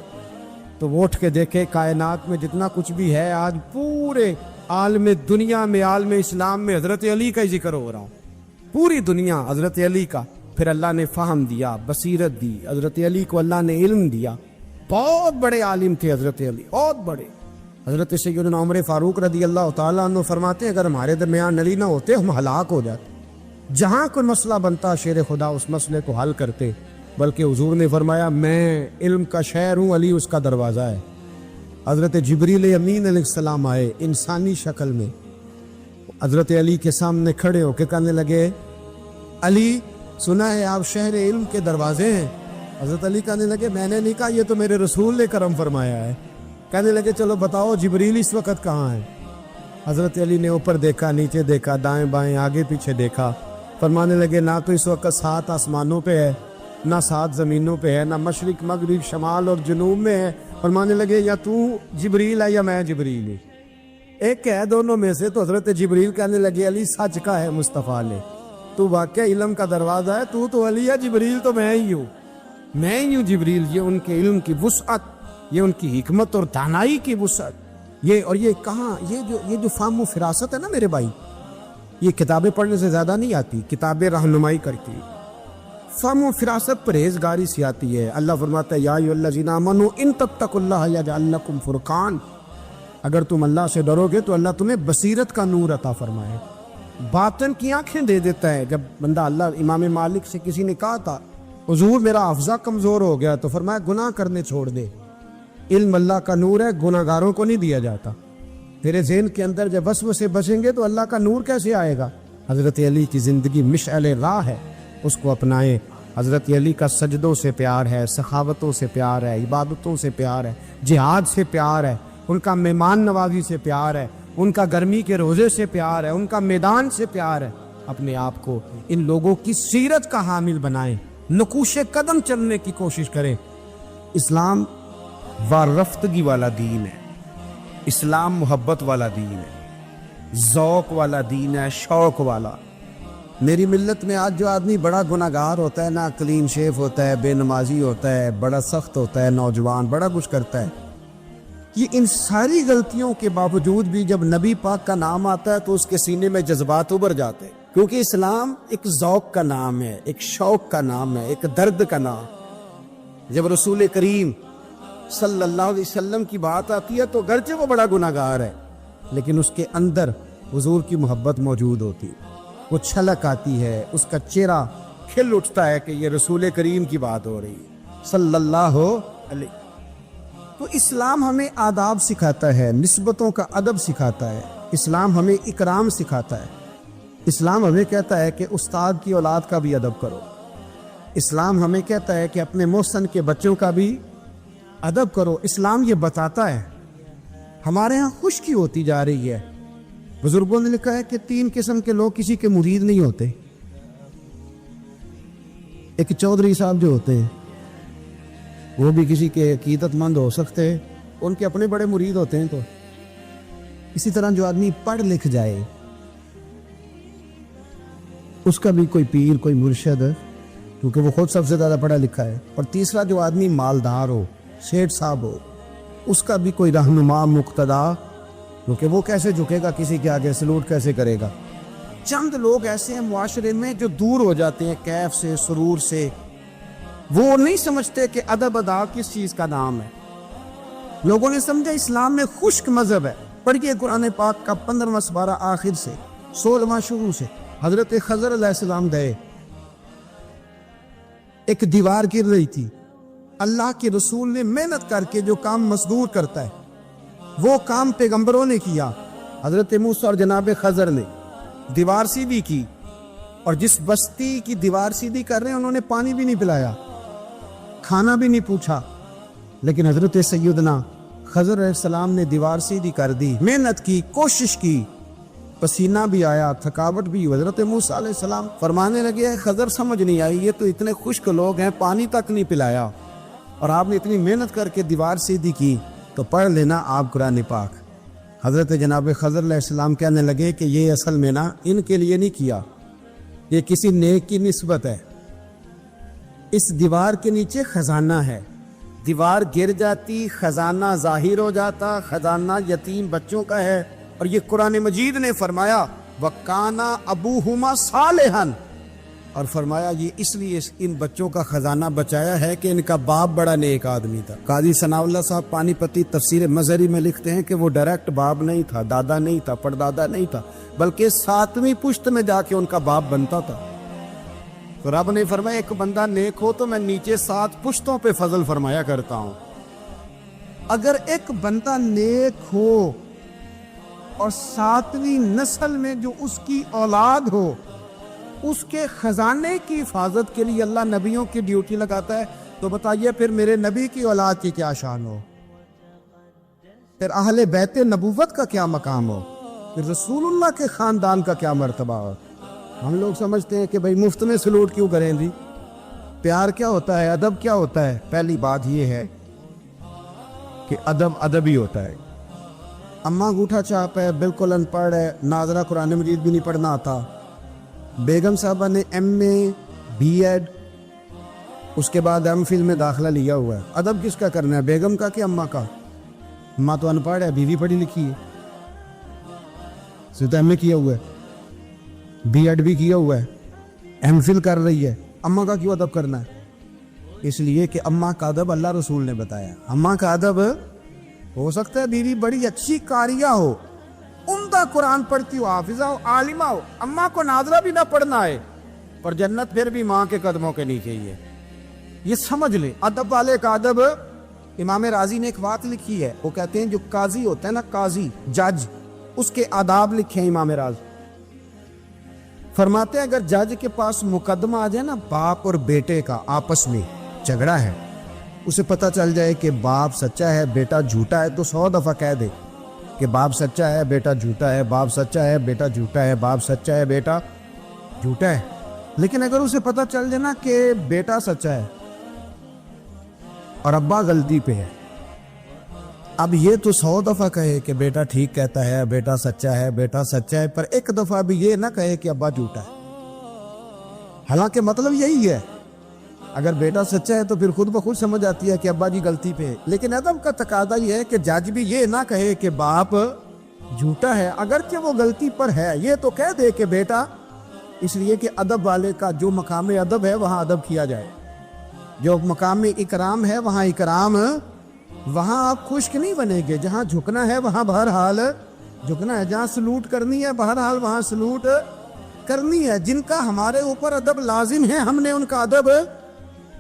تو وہ اٹھ کے دیکھے کائنات میں جتنا کچھ بھی ہے, آج پورے عالم دنیا میں, عالم اسلام میں حضرت علی کا ہی ذکر ہو رہا ہوں. پوری دنیا حضرت علی کا. پھر اللہ نے فہم دیا, بصیرت دی, حضرت علی کو اللہ نے علم دیا. بہت بڑے عالم تھے حضرت علی, بہت بڑے. حضرت سیدنا عمر فاروق رضی اللہ تعالیٰ عنہ فرماتے ہیں اگر ہمارے درمیان علی نہ ہوتے ہم ہلاک ہو جاتے. جہاں کوئی مسئلہ بنتا شیر خدا اس مسئلے کو حل کرتے, بلکہ حضور نے فرمایا میں علم کا شہر ہوں, علی اس کا دروازہ ہے. حضرت جبریل امین علیہ السلام آئے انسانی شکل میں, حضرت علی کے سامنے کھڑے ہو کے کہنے لگے علی سنا ہے آپ شہر علم کے دروازے ہیں. حضرت علی کہنے لگے میں نے نہیں کہا, یہ تو میرے رسول نے کرم فرمایا ہے. کہنے لگے چلو بتاؤ جبریل اس وقت کہاں ہے؟ حضرت علی نے اوپر دیکھا, نیچے دیکھا, دائیں بائیں, آگے پیچھے دیکھا. فرمانے لگے نہ تو اس وقت 7 آسمانوں پہ ہے, نہ 7 زمینوں پہ ہے, نہ مشرق مغرب شمال اور جنوب میں ہے. فرمانے لگے یا تو جبریل ہے یا میں جبریل ہوں, ایک ہے دونوں میں سے. تو حضرت جبریل کہنے لگے علی سچ کا ہے مصطفیٰ نے, تو واقعہ علم کا دروازہ ہے, تو علی ہے, جبریل تو میں ہی ہوں, میں ہی ہوں جبریل. یہ ان کے علم کی وسعت, یہ ان کی حکمت اور دانائی کی وسعت. یہ کہاں یہ جو فہم و فراست ہے نا میرے بھائی, یہ کتابیں پڑھنے سے زیادہ نہیں آتی, کتابیں رہنمائی کرتی. فہم و فراست پرہیزگاری سے آتی ہے. اللہ فرماتا ہے یا ایھا الذین آمنوا ان تتقوا اللہ یجعل لکم فرقان, اگر تم اللہ سے ڈرو گے تو اللہ تمہیں بصیرت کا نور عطا فرمائے, باطن کی آنکھیں دے دیتا ہے. جب بندہ اللہ امام مالک سے کسی نے کہا تھا حضور میرا حافظہ کمزور ہو گیا, تو فرمایا گناہ کرنے چھوڑ دے, علم اللہ کا نور ہے, گناہ گاروں کو نہیں دیا جاتا. تیرے ذہن کے اندر جب وسوسے بچیں گے تو اللہ کا نور کیسے آئے گا؟ حضرت علی کی زندگی مشعل راہ ہے, اس کو اپنائیں. حضرت علی کا سجدوں سے پیار ہے, سخاوتوں سے پیار ہے, عبادتوں سے پیار ہے, جہاد سے پیار ہے, ان کا مہمان نوازی سے پیار ہے, ان کا گرمی کے روزے سے پیار ہے, ان کا میدان سے پیار ہے. اپنے آپ کو ان لوگوں کی سیرت کا حامل بنائیں, نقوش قدم چلنے کی کوشش کریں. اسلام وارفتگی والا دین ہے, اسلام محبت والا دین ہے, ذوق والا دین ہے, شوق والا. میری ملت میں آج جو آدمی بڑا گناہ گار ہوتا ہے, نہ کلین شیف ہوتا ہے, بے نمازی ہوتا ہے, بڑا سخت ہوتا ہے, نوجوان بڑا کچھ کرتا ہے, یہ ان ساری غلطیوں کے باوجود بھی جب نبی پاک کا نام آتا ہے تو اس کے سینے میں جذبات ابھر جاتے ہیں، کیونکہ اسلام ایک ذوق کا نام ہے، ایک شوق کا نام ہے، ایک درد کا نام۔ جب رسول کریم صلی اللہ علیہ وسلم کی بات آتی ہے تو گرچہ وہ بڑا گناہگار ہے لیکن اس کے اندر حضور کی محبت موجود ہوتی ہے، وہ چھلک آتی ہے، اس کا چہرہ کھل اٹھتا ہے کہ یہ رسول کریم کی بات ہو رہی ہے صلی اللہ علیہ۔ تو اسلام ہمیں آداب سکھاتا ہے، نسبتوں کا ادب سکھاتا ہے، اسلام ہمیں اکرام سکھاتا ہے، اسلام ہمیں کہتا ہے کہ استاد کی اولاد کا بھی ادب کرو، اسلام ہمیں کہتا ہے کہ اپنے محسن کے بچوں کا بھی ادب کرو۔ اسلام یہ بتاتا ہے۔ ہمارے ہاں خشکی ہوتی جا رہی ہے، بزرگوں نے لکھا ہے کہ 3 قسم کے لوگ کسی کے مرید نہیں ہوتے۔ ایک چودھری صاحب جو ہوتے ہیں وہ بھی کسی کے عقیدت مند ہو سکتے ہیں، ان کے اپنے بڑے مرید ہوتے ہیں۔ تو اسی طرح جو آدمی پڑھ لکھ جائے اس کا بھی کوئی پیر، کوئی مرشد، کیونکہ وہ خود سب سے زیادہ پڑھا لکھا ہے۔ اور تیسرا جو آدمی مالدار ہو، سیٹھ صاحب ہو، اس کا بھی کوئی رہنما، مقتدا، کیونکہ وہ کیسے جھکے گا کسی کے آگے، سلوٹ کیسے کرے گا۔ چند لوگ ایسے ہیں معاشرے میں جو دور ہو جاتے ہیں کیف سے، سرور سے، وہ نہیں سمجھتے کہ ادب ادا کس چیز کا نام ہے۔ لوگوں نے سمجھا اسلام میں خشک مذہب ہے۔ پڑھیے قرآن پاک کا 15واں سپارہ آخر سے، 16واں شروع سے۔ حضرت خضر علیہ السلام گئے، ایک دیوار گر رہی تھی، اللہ کے رسول نے محنت کر کے جو کام مزدور کرتا ہے وہ کام پیغمبروں نے کیا، حضرت موسیٰ اور جناب خضر نے دیوار سیدھی کی، اور جس بستی کی دیوار سیدھی کر رہے ہیں انہوں نے پانی بھی نہیں پلایا، کھانا بھی نہیں پوچھا، لیکن حضرت سیدنا خضر علیہ السلام نے دیوار سیدھی کر دی، محنت کی، کوشش کی، پسینہ بھی آیا، تھکاوٹ بھی۔ حضرت موسیٰ علیہ السلام فرمانے لگے خضر سمجھ نہیں آئی، یہ تو اتنے خشک لوگ ہیں، پانی تک نہیں پلایا، اور آپ نے اتنی محنت کر کے دیوار سیدھی کی، تو پڑھ لینا آپ قرآن پاک۔ حضرت جناب خضر علیہ السلام کہنے لگے کہ یہ اصل میں نا ان کے لیے نہیں کیا، یہ کسی نیک کی نسبت ہے، اس دیوار کے نیچے خزانہ ہے، دیوار گر جاتی، خزانہ ظاہر ہو جاتا، خزانہ یتیم بچوں کا ہے۔ اور یہ قرآن مجید نے فرمایا وَكَانَ أَبُوهُمَا صَالِحًا، اور فرمایا یہ اس لیے ان بچوں کا خزانہ بچایا ہے کہ ان کا باپ بڑا نیک آدمی تھا۔ قاضی ثناء اللہ صاحب پانی پتی تفسیر مظہری میں لکھتے ہیں کہ وہ ڈائریکٹ باپ نہیں تھا، دادا نہیں تھا، پردادا نہیں تھا، بلکہ 7ویں پشت میں جا کے ان کا باپ بنتا تھا۔ تو رب نے فرمایا ایک بندہ نیک ہو تو میں نیچے 7 پشتوں پہ فضل فرمایا کرتا ہوں۔ اگر ایک بندہ نیک ہو اور 7ویں نسل میں جو اس کی اولاد ہو، اس کے خزانے کی حفاظت کے لیے اللہ نبیوں کی ڈیوٹی لگاتا ہے، تو بتائیے پھر میرے نبی کی اولاد کی کیا شان ہو، پھر اہل بیت نبوت کا کیا مقام ہو، پھر رسول اللہ کے خاندان کا کیا مرتبہ ہو۔ ہم لوگ سمجھتے ہیں کہ بھائی مفت میں سلوٹ کیوں کریں جی، پیار کیا ہوتا ہے، ادب کیا ہوتا ہے۔ پہلی بات یہ ہے کہ ادب ہی ہوتا ہے۔ اماں انگوٹھا چھاپ ہے، بالکل ان پڑھ ہے، ناظرہ قرآن مجید بھی نہیں پڑھنا آتا، بیگم صاحبہ نے MA B.Ed اس کے بعد MPhil میں داخلہ لیا ہوا ہے، ادب کس کا کرنا ہے، بیگم کا کہ اماں کا؟ اماں تو ان پڑھ ہے، بیوی پڑھی لکھی ہے، صرف MA کیا ہوا ہے، B.Ed بھی کیا ہوا ہے، MPhil کر رہی ہے، اماں کا کیوں ادب کرنا ہے؟ اس لیے کہ اماں کا ادب اللہ رسول نے بتایا۔ اماں کا ادب ہو سکتا ہے بیوی بڑی اچھی قاریہ ہو، عمدہ قرآن پڑھتی ہو، حافظہ ہو، عالمہ ہو، اماں کو ناظرہ بھی نہ پڑھنا ہے، پر جنت پھر بھی ماں کے قدموں کے نیچے ہی ہے۔ یہ سمجھ لیں ادب والے کا ادب۔ امام راضی نے ایک بات لکھی ہے، وہ کہتے ہیں جو قاضی ہوتا ہے نا، قاضی جج، اس کے آداب لکھے ہیں امام راضی۔ فرماتے ہیں اگر جج کے پاس مقدمہ آ جائے نا باپ اور بیٹے کا آپس میں جھگڑا ہے، اسے پتہ چل جائے کہ باپ سچا ہے بیٹا جھوٹا ہے، تو 100 دفعہ کہہ دے کہ باپ سچا ہے بیٹا جھوٹا ہے، باپ سچا ہے بیٹا جھوٹا ہے، باپ سچا ہے بیٹا جھوٹا ہے۔ لیکن اگر اسے پتہ چل جائے نا کہ بیٹا سچا ہے اور ابا غلطی پہ ہے، اب یہ تو 100 دفعہ کہے کہ بیٹا ٹھیک کہتا ہے، بیٹا سچا ہے، بیٹا سچا ہے، پر ایک دفعہ بھی یہ نہ کہے کہ ابا جھوٹا ہے، حالانکہ مطلب یہی ہے۔ اگر بیٹا سچا ہے تو پھر خود بخود سمجھ آتی ہے کہ ابا جی غلطی پہ ہے. لیکن ادب کا تقاضا یہ ہے کہ جج بھی یہ نہ کہے کہ باپ جھوٹا ہے اگرچہ وہ غلطی پر ہے, یہ تو کہہ دے کہ بیٹا, اس لیے کہ ادب والے کا جو مقام ادب ہے وہاں ادب کیا جائے, جو مقام اکرام ہے وہاں اکرام, وہاں آپ خشک نہیں بنیں گے. جہاں جھکنا ہے وہاں بہرحال جھکنا ہے, جہاں سلوٹ کرنی ہے بہرحال وہاں سلوٹ کرنی ہے. جن کا ہمارے اوپر ادب لازم ہے ہم نے ان کا ادب.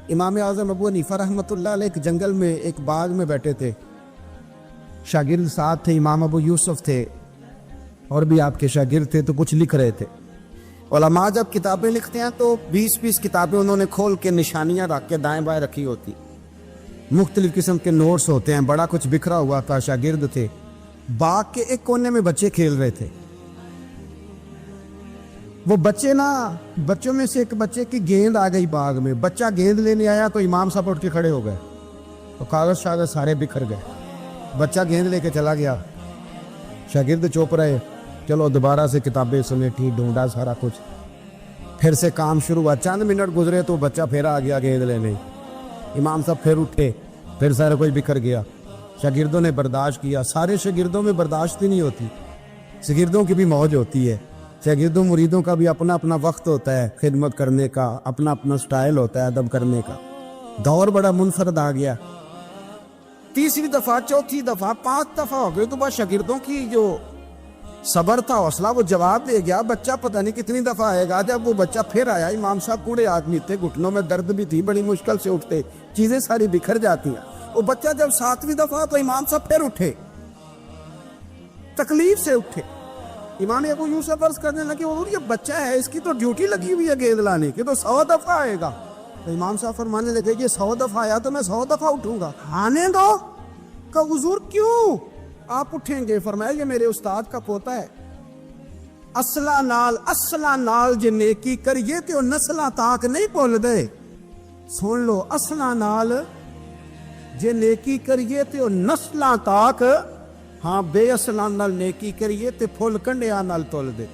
امام اعظم ابو حنیفہ رحمۃ اللہ علیہ ایک جنگل میں ایک باغ میں بیٹھے تھے, شاگرد ساتھ تھے, امام ابو یوسف تھے اور بھی آپ کے شاگرد تھے, تو کچھ لکھ رہے تھے. علماء جب کتابیں لکھتے ہیں تو 20 کتابیں انہوں نے کھول کے نشانیاں رکھ کے دائیں بائیں رکھی ہوتی, مختلف قسم کے نوٹس ہوتے ہیں, بڑا کچھ بکھرا ہوا تھا. شاگرد تھے, باغ کے ایک کونے میں بچے کھیل رہے تھے. وہ بچے بچوں میں سے ایک بچے کی گیند آ گئی باغ میں, بچہ گیند لینے آیا تو امام صاحب اٹھ کے کھڑے ہو گئے, تو کاغذ شاغذ سارے بکھر گئے. بچہ گیند لے کے چلا گیا, شاگرد چوپ رہے, چلو دوبارہ سے کتابیں سمیٹی, ڈھونڈا سارا کچھ, پھر سے کام شروع ہوا. چند منٹ گزرے تو بچہ پھر آ گیا گیند لینے. امام صاحب پھر اٹھے, پھر سارا کچھ بکھر گیا. شاگردوں نے برداشت کیا. سارے شاگردوں میں برداشت ہی نہیں ہوتی, شاگردوں کی بھی موج ہوتی ہے. شاگردوں مریدوں کا بھی اپنا اپنا وقت ہوتا ہے خدمت کرنے کا, اپنا اپنا سٹائل ہوتا ہے ادب کرنے کا. دور بڑا منفرد آ گیا. تیسری دفعہ, چوتھی دفعہ, 5 دفعہ ہو گئے تو بس شاگردوں کی جو صبر تھا, حوصلہ, وہ جواب دے گیا. بچہ پتہ نہیں کتنی دفعہ آئے گا. جب وہ بچہ پھر آیا, امام صاحب بوڑھے آدمی تھے, گھٹنوں میں درد بھی تھی, بڑی مشکل سے اٹھتے, چیزیں ساری بکھر جاتی ہیں. وہ بچہ جب 7ویں دفعہ تو امام صاحب پھر اٹھے, تکلیف سے اٹھے. امام ابو یوسف عرض کرنے لگے, حضور یہ بچہ ہے, اس کی تو ڈیوٹی لگی ہوئی ہے گیند لانے کی, تو 100 دفعہ آئے گا. تو امام صاحب فرمانے لگے کہ 100 دفعہ آیا تو میں 100 دفعہ اٹھوں گا, آنے دو. کہ حضور کیوں آپ اٹھیں گے؟ فرمایا یہ میرے استاد کا پوتا ہے. اصلا نال جے نیکی کریے تے نسلاں تاک نہیں بھول دے. سن لو, اصلا نال جے نیکی کریے تے نسلاں تاک, ہاں بے اصلاں نال نیکی کریے تے پھول کنڈیاں نال تول دے.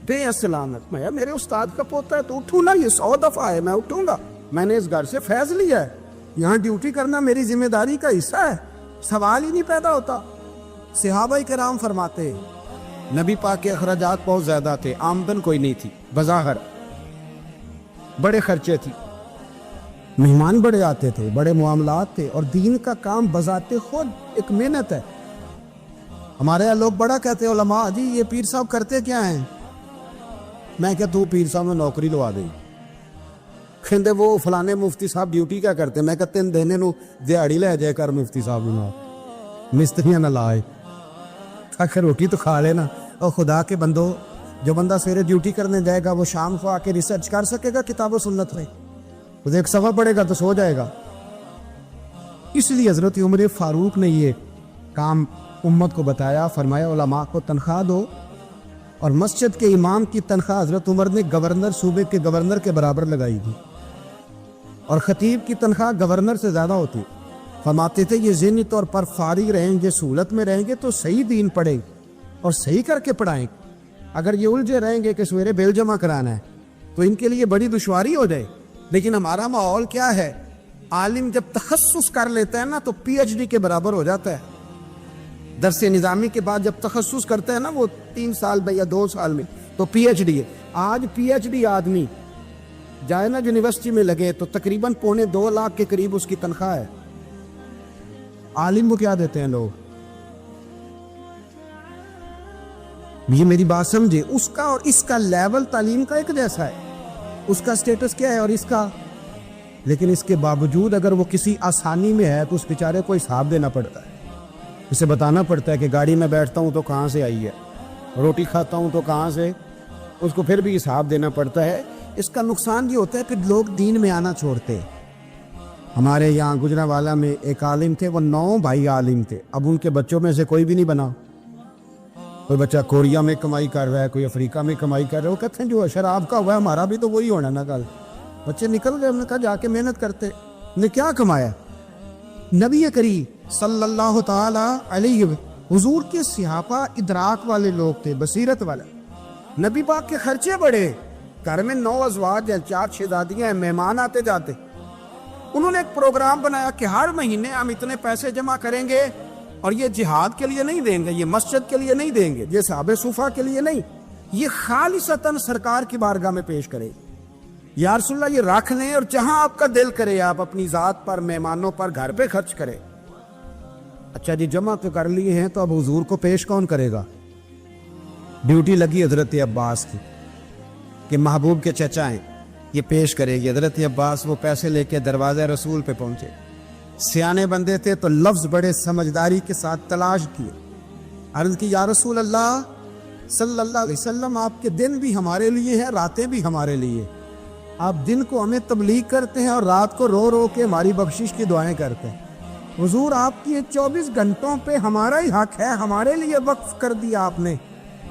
بے اصلاں نال, میں میرے استاد کا پوتا ہے تو اٹھوں نا, یہ 100 دفعہ ہے میں اٹھوں گا, میں نے اس گھر سے فیض لیا ہے, یہاں ڈیوٹی کرنا میری ذمہ داری کا حصہ ہے, سوال ہی نہیں پیدا ہوتا. صحابہ کرام فرماتے نبی پاک کے اخراجات بہت زیادہ تھے, آمدن کوئی نہیں تھی, بظاہر بڑے خرچے تھی, مہمان بڑے آتے تھے, بڑے معاملات تھے, اور دین کا کام بذات خود ایک محنت ہے. ہمارے یہاں لوگ بڑا کہتے ہیں علماء, جی یہ پیر صاحب کرتے کیا ہیں؟ میں کہ تو پیر صاحب نے نوکری لوا دی. کہندے وہ فلانے مفتی صاحب ڈیوٹی کیا کرتے؟ میں کہ 3 دن نو دیہڑی لے جائے کر مفتی صاحب نو, مستریاں نہ لائے, آخر روٹی تو کھا لینا. اور خدا کے بندو, جو بندہ سویرے ڈیوٹی کرنے جائے گا وہ شام کو آ کے ریسرچ کر سکے گا کتاب و سنت میں؟ وہ ایک صفحہ پڑھے گا تو سو جائے گا. اس لیے حضرت عمر فاروق نے یہ کام امت کو بتایا, فرمایا علماء کو تنخواہ دو. اور مسجد کے امام کی تنخواہ حضرت عمر نے گورنر, صوبے کے گورنر کے برابر لگائی تھی, اور خطیب کی تنخواہ گورنر سے زیادہ ہوتی. فرماتے تھے یہ ذہنی طور پر فارغ رہیں گے, سہولت میں رہیں گے تو صحیح دین پڑھیں اور صحیح کر کے پڑھائیں. اگر یہ الجھے رہیں گے کہ سویرے بیل جمع کرانا ہے تو ان کے لیے بڑی دشواری ہو جائے. لیکن ہمارا ماحول کیا ہے, عالم جب تخصص کر لیتا ہے نا تو PhD کے برابر ہو جاتا ہے. درس نظامی کے بعد جب تخصص کرتا ہے نا وہ 3 سال میں یا 2 سال میں, تو PhD ہے. آج PhD آدمی جائے نا یونیورسٹی میں لگے تو تقریباً 2.25 لاکھ کے قریب اس کی تنخواہ ہے. عالم کو کیا دیتے ہیں لوگ؟ یہ میری بات سمجھے, اس کا اور اس کا لیول تعلیم کا ایک جیسا ہے, اس کا سٹیٹس کیا ہے اور اس کا. لیکن اس کے باوجود اگر وہ کسی آسانی میں ہے تو اس بیچارے کو حساب دینا پڑتا ہے, اسے بتانا پڑتا ہے کہ گاڑی میں بیٹھتا ہوں تو کہاں سے آئی ہے, روٹی کھاتا ہوں تو کہاں سے, اس کو پھر بھی حساب دینا پڑتا ہے. اس کا نقصان یہ ہوتا ہے پھر لوگ دین میں آنا چھوڑتے. ہمارے یہاں گجرانوالہ میں ایک عالم تھے, وہ 9 بھائی عالم تھے. اب ان کے بچوں میں سے کوئی بھی نہیں بنا. کوئی بچہ کوریا میں کمائی کر رہا ہے, کوئی افریقہ میں کمائی کر رہا ہے. وہ کہتے ہیں جو شراب کا ہوا ہے ہمارا بھی تو وہی ہونا نا. کل بچے نکل گئے, ہم نے کہا جا کے محنت کرتے. نے کیا کمایا؟ نبی کریم صلی اللہ تعالی علیہ حضور کے صحابہ ادراک والے لوگ تھے, بصیرت والے. نبی پاک کے خرچے بڑے, گھر میں 9 ازواج ہیں، 4 شہزادیاں ہیں، مہمان آتے جاتے. انہوں نے ایک پروگرام بنایا کہ ہر مہینے ہم اتنے پیسے جمع کریں گے اور یہ جہاد کے لیے نہیں دیں گے، یہ مسجد کے لیے نہیں دیں گے، یہ صحابہ صوفہ کے لیے نہیں، یہ خالصتاً سرکار کی بارگاہ میں پیش کریں. یا رسول اللہ یہ رکھ لیں اور جہاں آپ کا دل کرے آپ اپنی ذات پر، مہمانوں پر، گھر پہ خرچ کریں. اچھا جی جمع تو کر لیے ہیں، تو اب حضور کو پیش کون کرے گا؟ ڈیوٹی لگی حضرت عباس کی کہ محبوب کے چچا ہیں، یہ پیش کرے گی. حضرت عباس وہ پیسے لے کے دروازہ رسول پہ پہنچے. سیانے بندے تھے تو لفظ بڑے سمجھداری کے ساتھ تلاش کیے. عرض کی یا رسول اللہ صلی اللہ علیہ وسلم، آپ کے دن بھی ہمارے لیے ہیں، راتیں بھی ہمارے لیے. آپ دن کو ہمیں تبلیغ کرتے ہیں اور رات کو رو رو کے ہماری بخشش کی دعائیں کرتے ہیں. حضور آپ کی 24 گھنٹوں پہ ہمارا ہی حق ہے، ہمارے لیے وقف کر دیا آپ نے.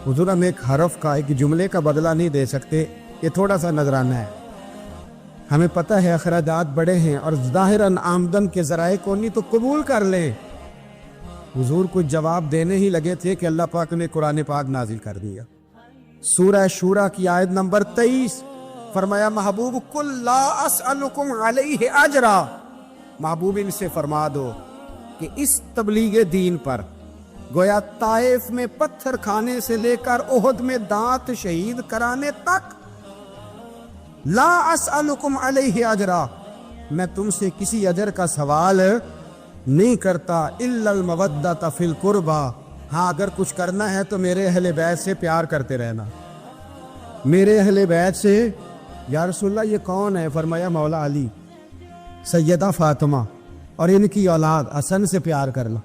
حضور ہم ایک حرف کا، ایک جملے کا بدلہ نہیں دے سکتے، یہ تھوڑا سا نذرانہ ہے. ہمیں پتہ ہے اخراجات بڑے ہیں اور ظاہراً آمدن کے ذرائع کو نہیں تو قبول کر لیں. حضور کچھ جواب دینے ہی لگے تھے کہ اللہ پاک نے قرآن پاک نازل کر دیا. سورہ شورا کی آیت نمبر 23 فرمایا محبوب قل لا اسألکم علیہ اجرا، محبوب ان سے فرما دو کہ اس تبلیغ دین پر گویا طائف میں پتھر کھانے سے لے کر احد میں دانت شہید کرانے تک، لا اسألکم علیہ اجرا، میں تم سے کسی اجر کا سوال نہیں کرتا، الا المودۃ فی القربى، ہاں اگر کچھ کرنا ہے تو میرے اہل بیت سے پیار کرتے رہنا. میرے اہل بیت سے. یا رسول اللہ یہ کون ہے؟ فرمایا مولا علی، سیدہ فاطمہ اور ان کی اولاد حسن سے پیار کرنا،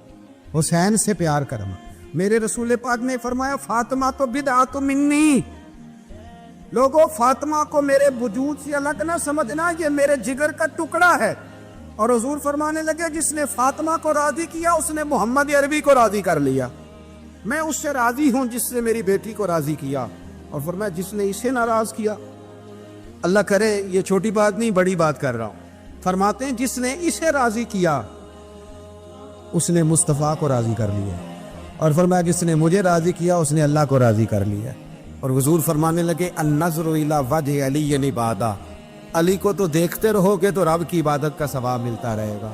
حسین سے پیار کرنا. میرے رسول پاک نے فرمایا فاطمہ تو بدعت منی، لوگوں فاطمہ کو میرے وجود سے الگ نہ سمجھنا، یہ میرے جگر کا ٹکڑا ہے. اور حضور فرمانے لگے جس نے فاطمہ کو راضی کیا اس نے محمد عربی کو راضی کر لیا. میں اس سے راضی ہوں جس نے میری بیٹی کو راضی کیا. اور فرمایا جس نے اسے ناراض کیا، اللہ کرے یہ چھوٹی بات نہیں بڑی بات کر رہا ہوں، فرماتے ہیں جس نے اسے راضی کیا اس نے مصطفیٰ کو راضی کر لیا. اور فرمایا جس نے مجھے راضی کیا اس نے اللہ کو راضی کر لیا. اور حضور فرمانے لگے النظر الی وجہ علی عبادہ، علی کو تو دیکھتے رہو گے تو رب کی عبادت کا ثواب ملتا رہے گا.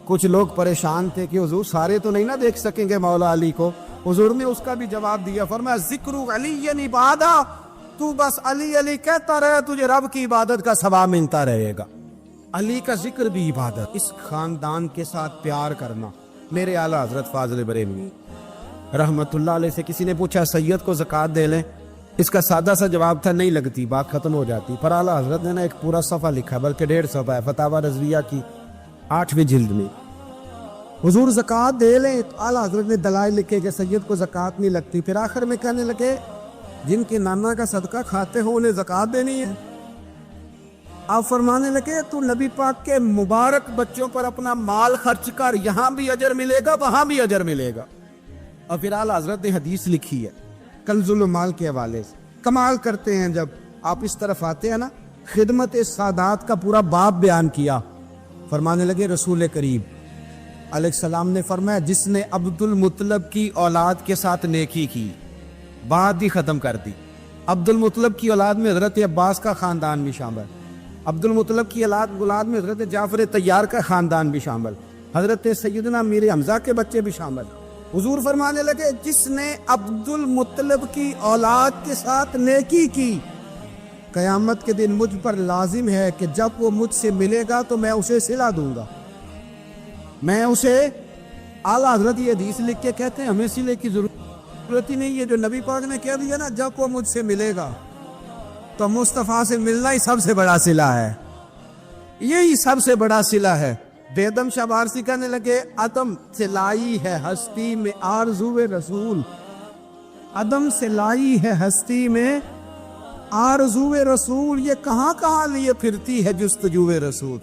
کچھ لوگ پریشان تھے کہ حضور سارے تو نہیں نہ دیکھ سکیں گے مولا علی کو. حضور نے اس کا بھی جواب دیا، فرمایا ذکر علی عبادہ، تو بس علی علی کہتا رہے، تجھے رب کی عبادت کا ثواب ملتا رہے گا. علی کا ذکر بھی عبادت. اس خاندان کے ساتھ پیار کرنا. میرے اعلیٰ حضرت فاضل بریلوی رحمت اللہ علیہ سے کسی نے پوچھا سید کو زکوٰۃ دے لیں؟ اس کا سادہ سا جواب تھا نہیں لگتی، بات ختم ہو جاتی. پر اعلیٰ حضرت نے ایک پورا صفحہ لکھا، بلکہ 1.5 صفحہ ہے، فتاوی رضویہ کی 8ویں جلد میں. حضور زکوٰۃ دے لیں تو اعلیٰ حضرت نے دلائل لکھے کہ سید کو زکوٰۃ نہیں لگتی. پھر آخر میں کہنے لگے جن کے نانا کا صدقہ کھاتے ہو انہیں زکوٰۃ دینی ہے. آپ فرمانے لگے تو نبی پاک کے مبارک بچوں پر اپنا مال خرچ کر، یہاں بھی اجر ملے گا وہاں بھی اجر ملے گا. اور پھر اعلیٰ حضرت نے حدیث لکھی ہے کنز المال کے حوالے سے. کمال کرتے ہیں جب آپ اس طرف آتے ہیں نا، خدمت سادات کا پورا باب بیان کیا. فرمانے لگے رسول کریم علیہ السلام نے فرمایا جس نے عبد المطلب کی اولاد کے ساتھ نیکی کی، بات ہی ختم کر دی. عبد المطلب کی اولاد میں حضرت عباس کا خاندان بھی شامل، عبد المطلب کی اولاد میں حضرت جعفر طیار کا خاندان بھی شامل، حضرت سیدنا میر حمزہ کے بچے بھی شامل. حضور فرمانے لگے جس نے عبد المطلب کی اولاد کے ساتھ نیکی کی، قیامت کے دن مجھ پر لازم ہے کہ جب وہ مجھ سے ملے گا تو میں اسے صلہ دوں گا، میں اسے. اعلیٰ حضرت یہ حدیث لکھ کے کہتے ہیں ہمیں صلے کی ضرورت ہی نہیں ہے. جو نبی پاک نے کہہ دیا نا جب وہ مجھ سے ملے گا، تو مصطفیٰ سے ملنا ہی سب سے بڑا صلہ ہے، یہی سب سے بڑا صلہ ہے. بیدم شاہ بارسی کہنے لگے عدم سے لائی ہے ہستی میں آرزو رسول، عدم سے لائی ہے ہستی میں آرزو رسول، یہ کہاں کہاں لیے پھرتی ہے جستجو رسول.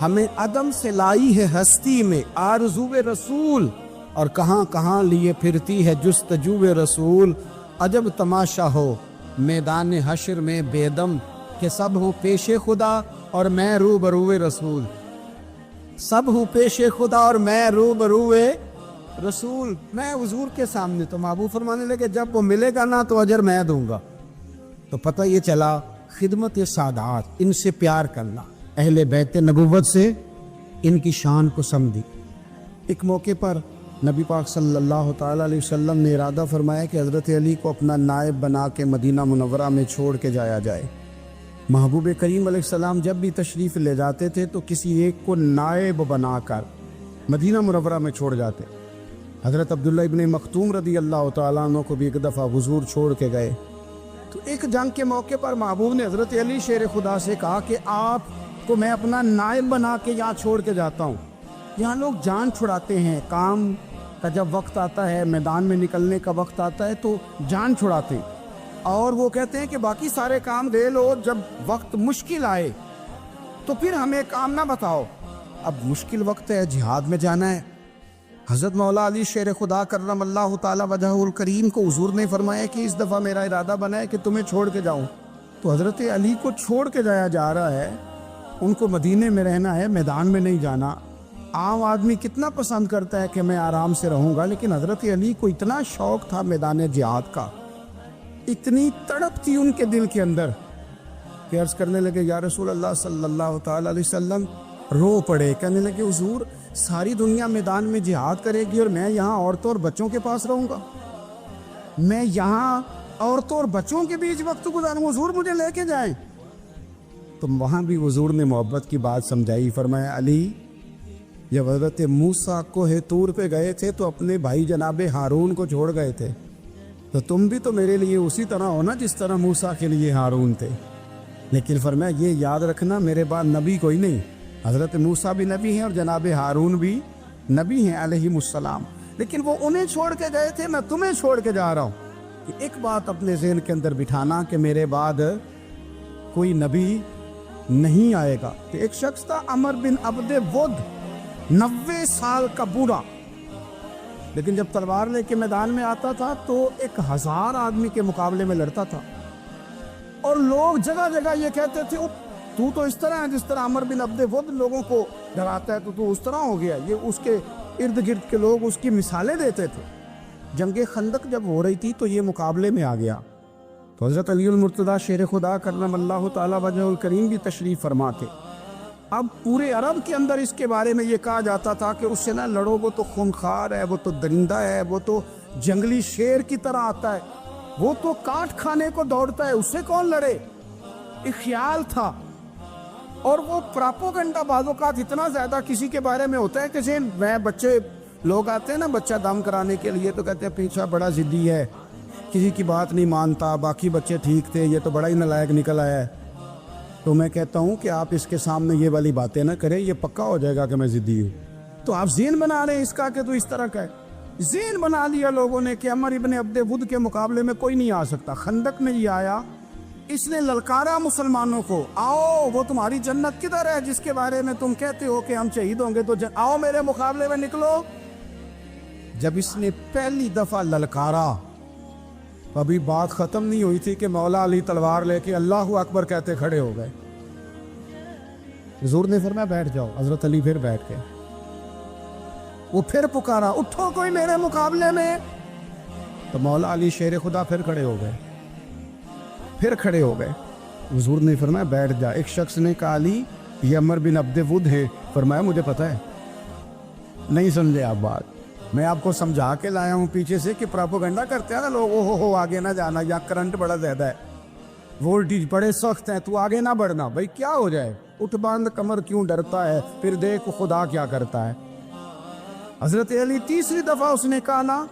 ہمیں عدم سے لائی ہے ہستی میں آرزو رسول، اور کہاں کہاں لیے پھرتی ہے جستجو رسول. عجب تماشا ہو میدان حشر میں بیدم کہ سب ہوں پیش خدا اور میں روبرو رسول، سب ہوں پیش خدا اور میں روبرو رسول. میں حضور کے سامنے. تو محبوب فرمانے لگے جب وہ ملے گا نا تو اجر میں دوں گا. تو پتہ یہ چلا خدمت سادات، ان سے پیار کرنا، اہل بیت نبوت سے ان کی شان کو سمجھی۔ ایک موقع پر نبی پاک صلی اللہ تعالیٰ علیہ وسلم نے ارادہ فرمایا کہ حضرت علی کو اپنا نائب بنا کے مدینہ منورہ میں چھوڑ کے جایا جائے۔ محبوب کریم علیہ السلام جب بھی تشریف لے جاتے تھے تو کسی ایک کو نائب بنا کر مدینہ منورہ میں چھوڑ جاتے۔ حضرت عبداللہ ابن مختوم رضی اللہ تعالیٰ عنہ کو بھی ایک دفعہ حضور چھوڑ کے گئے، تو ایک جنگ کے موقع پر محبوب نے حضرت علی شیر خدا سے کہا کہ آپ کو میں اپنا نائب بنا کے یہاں چھوڑ کے جاتا ہوں۔ یہاں لوگ جان چھڑاتے ہیں، کام کا جب وقت آتا ہے، میدان میں نکلنے کا وقت آتا ہے تو جان چھڑاتے ہیں، اور وہ کہتے ہیں کہ باقی سارے کام دے لو، جب وقت مشکل آئے تو پھر ہمیں کام نہ بتاؤ۔ اب مشکل وقت ہے، جہاد میں جانا ہے۔ حضرت مولا علی شیر خدا کرم اللہ تعالی وجہہ الکریم کو حضور نے فرمایا کہ اس دفعہ میرا ارادہ بنا ہے کہ تمہیں چھوڑ کے جاؤں۔ تو حضرت علی کو چھوڑ کے جایا جا رہا ہے، ان کو مدینے میں رہنا ہے، میدان میں نہیں جانا۔ عام آدمی کتنا پسند کرتا ہے کہ میں آرام سے رہوں گا، لیکن حضرت علی کو اتنا شوق تھا میدان جہاد کا، اتنی تڑپ تھی ان کے دل کے اندر کہ عرض کرنے لگے یا رسول اللہ صلی اللہ تعالی علیہ وسلم، رو پڑے، کہنے لگے حضور ساری دنیا میدان میں جہاد کرے گی اور میں یہاں عورتوں اور بچوں کے پاس رہوں گا، میں یہاں عورتوں اور بچوں کے بیچ وقت گزاروں، حضور مجھے لے کے جائیں۔ تو وہاں بھی حضور نے محبت کی بات سمجھائی، فرمایا علی جب حضرت موسیٰ کوہ طور پہ گئے تھے تو اپنے بھائی جناب ہارون کو چھوڑ گئے تھے، تو تم بھی تو میرے لیے اسی طرح ہونا جس طرح موسیٰ کے لیے ہارون تھے، لیکن فرمایا یہ یاد رکھنا میرے بعد نبی کوئی نہیں، حضرت موسیٰ بھی نبی ہیں اور جناب ہارون بھی نبی ہیں علیہم السلام، لیکن وہ انہیں چھوڑ کے گئے تھے، میں تمہیں چھوڑ کے جا رہا ہوں۔ کہ ایک بات اپنے ذہن کے اندر بٹھانا کہ میرے بعد کوئی نبی نہیں آئے گا۔ کہ ایک شخص تھا عمر بن عبد ود، 90 سال کا بوڑھا، لیکن جب تلوار لے کے میدان میں آتا تھا تو 1000 آدمی کے مقابلے میں لڑتا تھا، اور لوگ جگہ جگہ یہ کہتے تھے تو اس طرح ہے جس طرح عمر بن عبد ود لوگوں کو ڈراتا ہے، تو اس طرح ہو گیا۔ یہ اس کے ارد گرد کے لوگ اس کی مثالیں دیتے تھے۔ جنگ خندق جب ہو رہی تھی تو یہ مقابلے میں آ گیا، تو حضرت علی المرتضیٰ شیر خدا کرم اللہ تعالی وجہ الکریم بھی تشریف فرما تھے۔ اب پورے عرب کے اندر اس کے بارے میں یہ کہا جاتا تھا کہ اس سے نہ لڑو، وہ تو خونخوار ہے، وہ تو درندہ ہے، وہ تو جنگلی شیر کی طرح آتا ہے، وہ تو کاٹ کھانے کو دوڑتا ہے، اس سے کون لڑے۔ ایک خیال تھا، اور وہ پراپوگنڈا بعض اوقات اتنا زیادہ کسی کے بارے میں ہوتا ہے کہ میں بچے لوگ آتے ہیں نا بچہ دم کرانے کے لیے، تو کہتے ہیں پیچھا بڑا ضدی ہے، کسی کی بات نہیں مانتا، باقی بچے ٹھیک تھے، یہ تو بڑا ہی نالائق نکل آیا ہے۔ تو میں کہتا ہوں کہ آپ اس کے سامنے یہ والی باتیں نہ کریں، یہ پکا ہو جائے گا کہ میں ضدی ہوں۔ تو آپ ذہن بنا رہے ہیں اس کا کہ تو اس طرح کا ہے، ذہن بنا لیا لوگوں نے کہ عمر ابن عبد ود کے مقابلے میں کوئی نہیں آ سکتا۔ خندق میں یہ آیا، اس نے للکارا مسلمانوں کو، آؤ وہ تمہاری جنت کدھر ہے جس کے بارے میں تم کہتے ہو کہ ہم شہید ہوں گے، تو آؤ میرے مقابلے میں نکلو۔ جب اس نے پہلی دفعہ للکارا، ابھی بات ختم نہیں ہوئی تھی کہ مولا علی تلوار لے کے اللہ اکبر کہتے کھڑے ہو گئے۔ حضور نے فرمایا بیٹھ جاؤ، حضرت علی پھر بیٹھ گئے۔ وہ پھر پکارا اٹھو کوئی میرے مقابلے میں، تو مولا علی شیر خدا پھر کھڑے ہو گئے، پھر کھڑے ہو گئے۔ حضور نے فرمایا بیٹھ جا۔ ایک شخص نے کہا علی یہ عمر بن عبد ود ہے، فرمایا مجھے پتہ ہے، نہیں سمجھے آپ بات، میں آپ کو سمجھا کے لایا ہوں پیچھے سے کہ پراپوگنڈا کرتے ہیں نا لوگ، ہو آگے نہ جانا، یا کرنٹ بڑا زیادہ ہے، وولٹیج بڑے سخت ہیں، تو آگے نہ بڑھنا۔ بھائی کیا ہو جائے، اٹھ باندھ کمر کیوں ڈرتا ہے، پھر دیکھ خدا کیا کرتا ہے۔ حضرت علی تیسری دفعہ اس نے کہا نا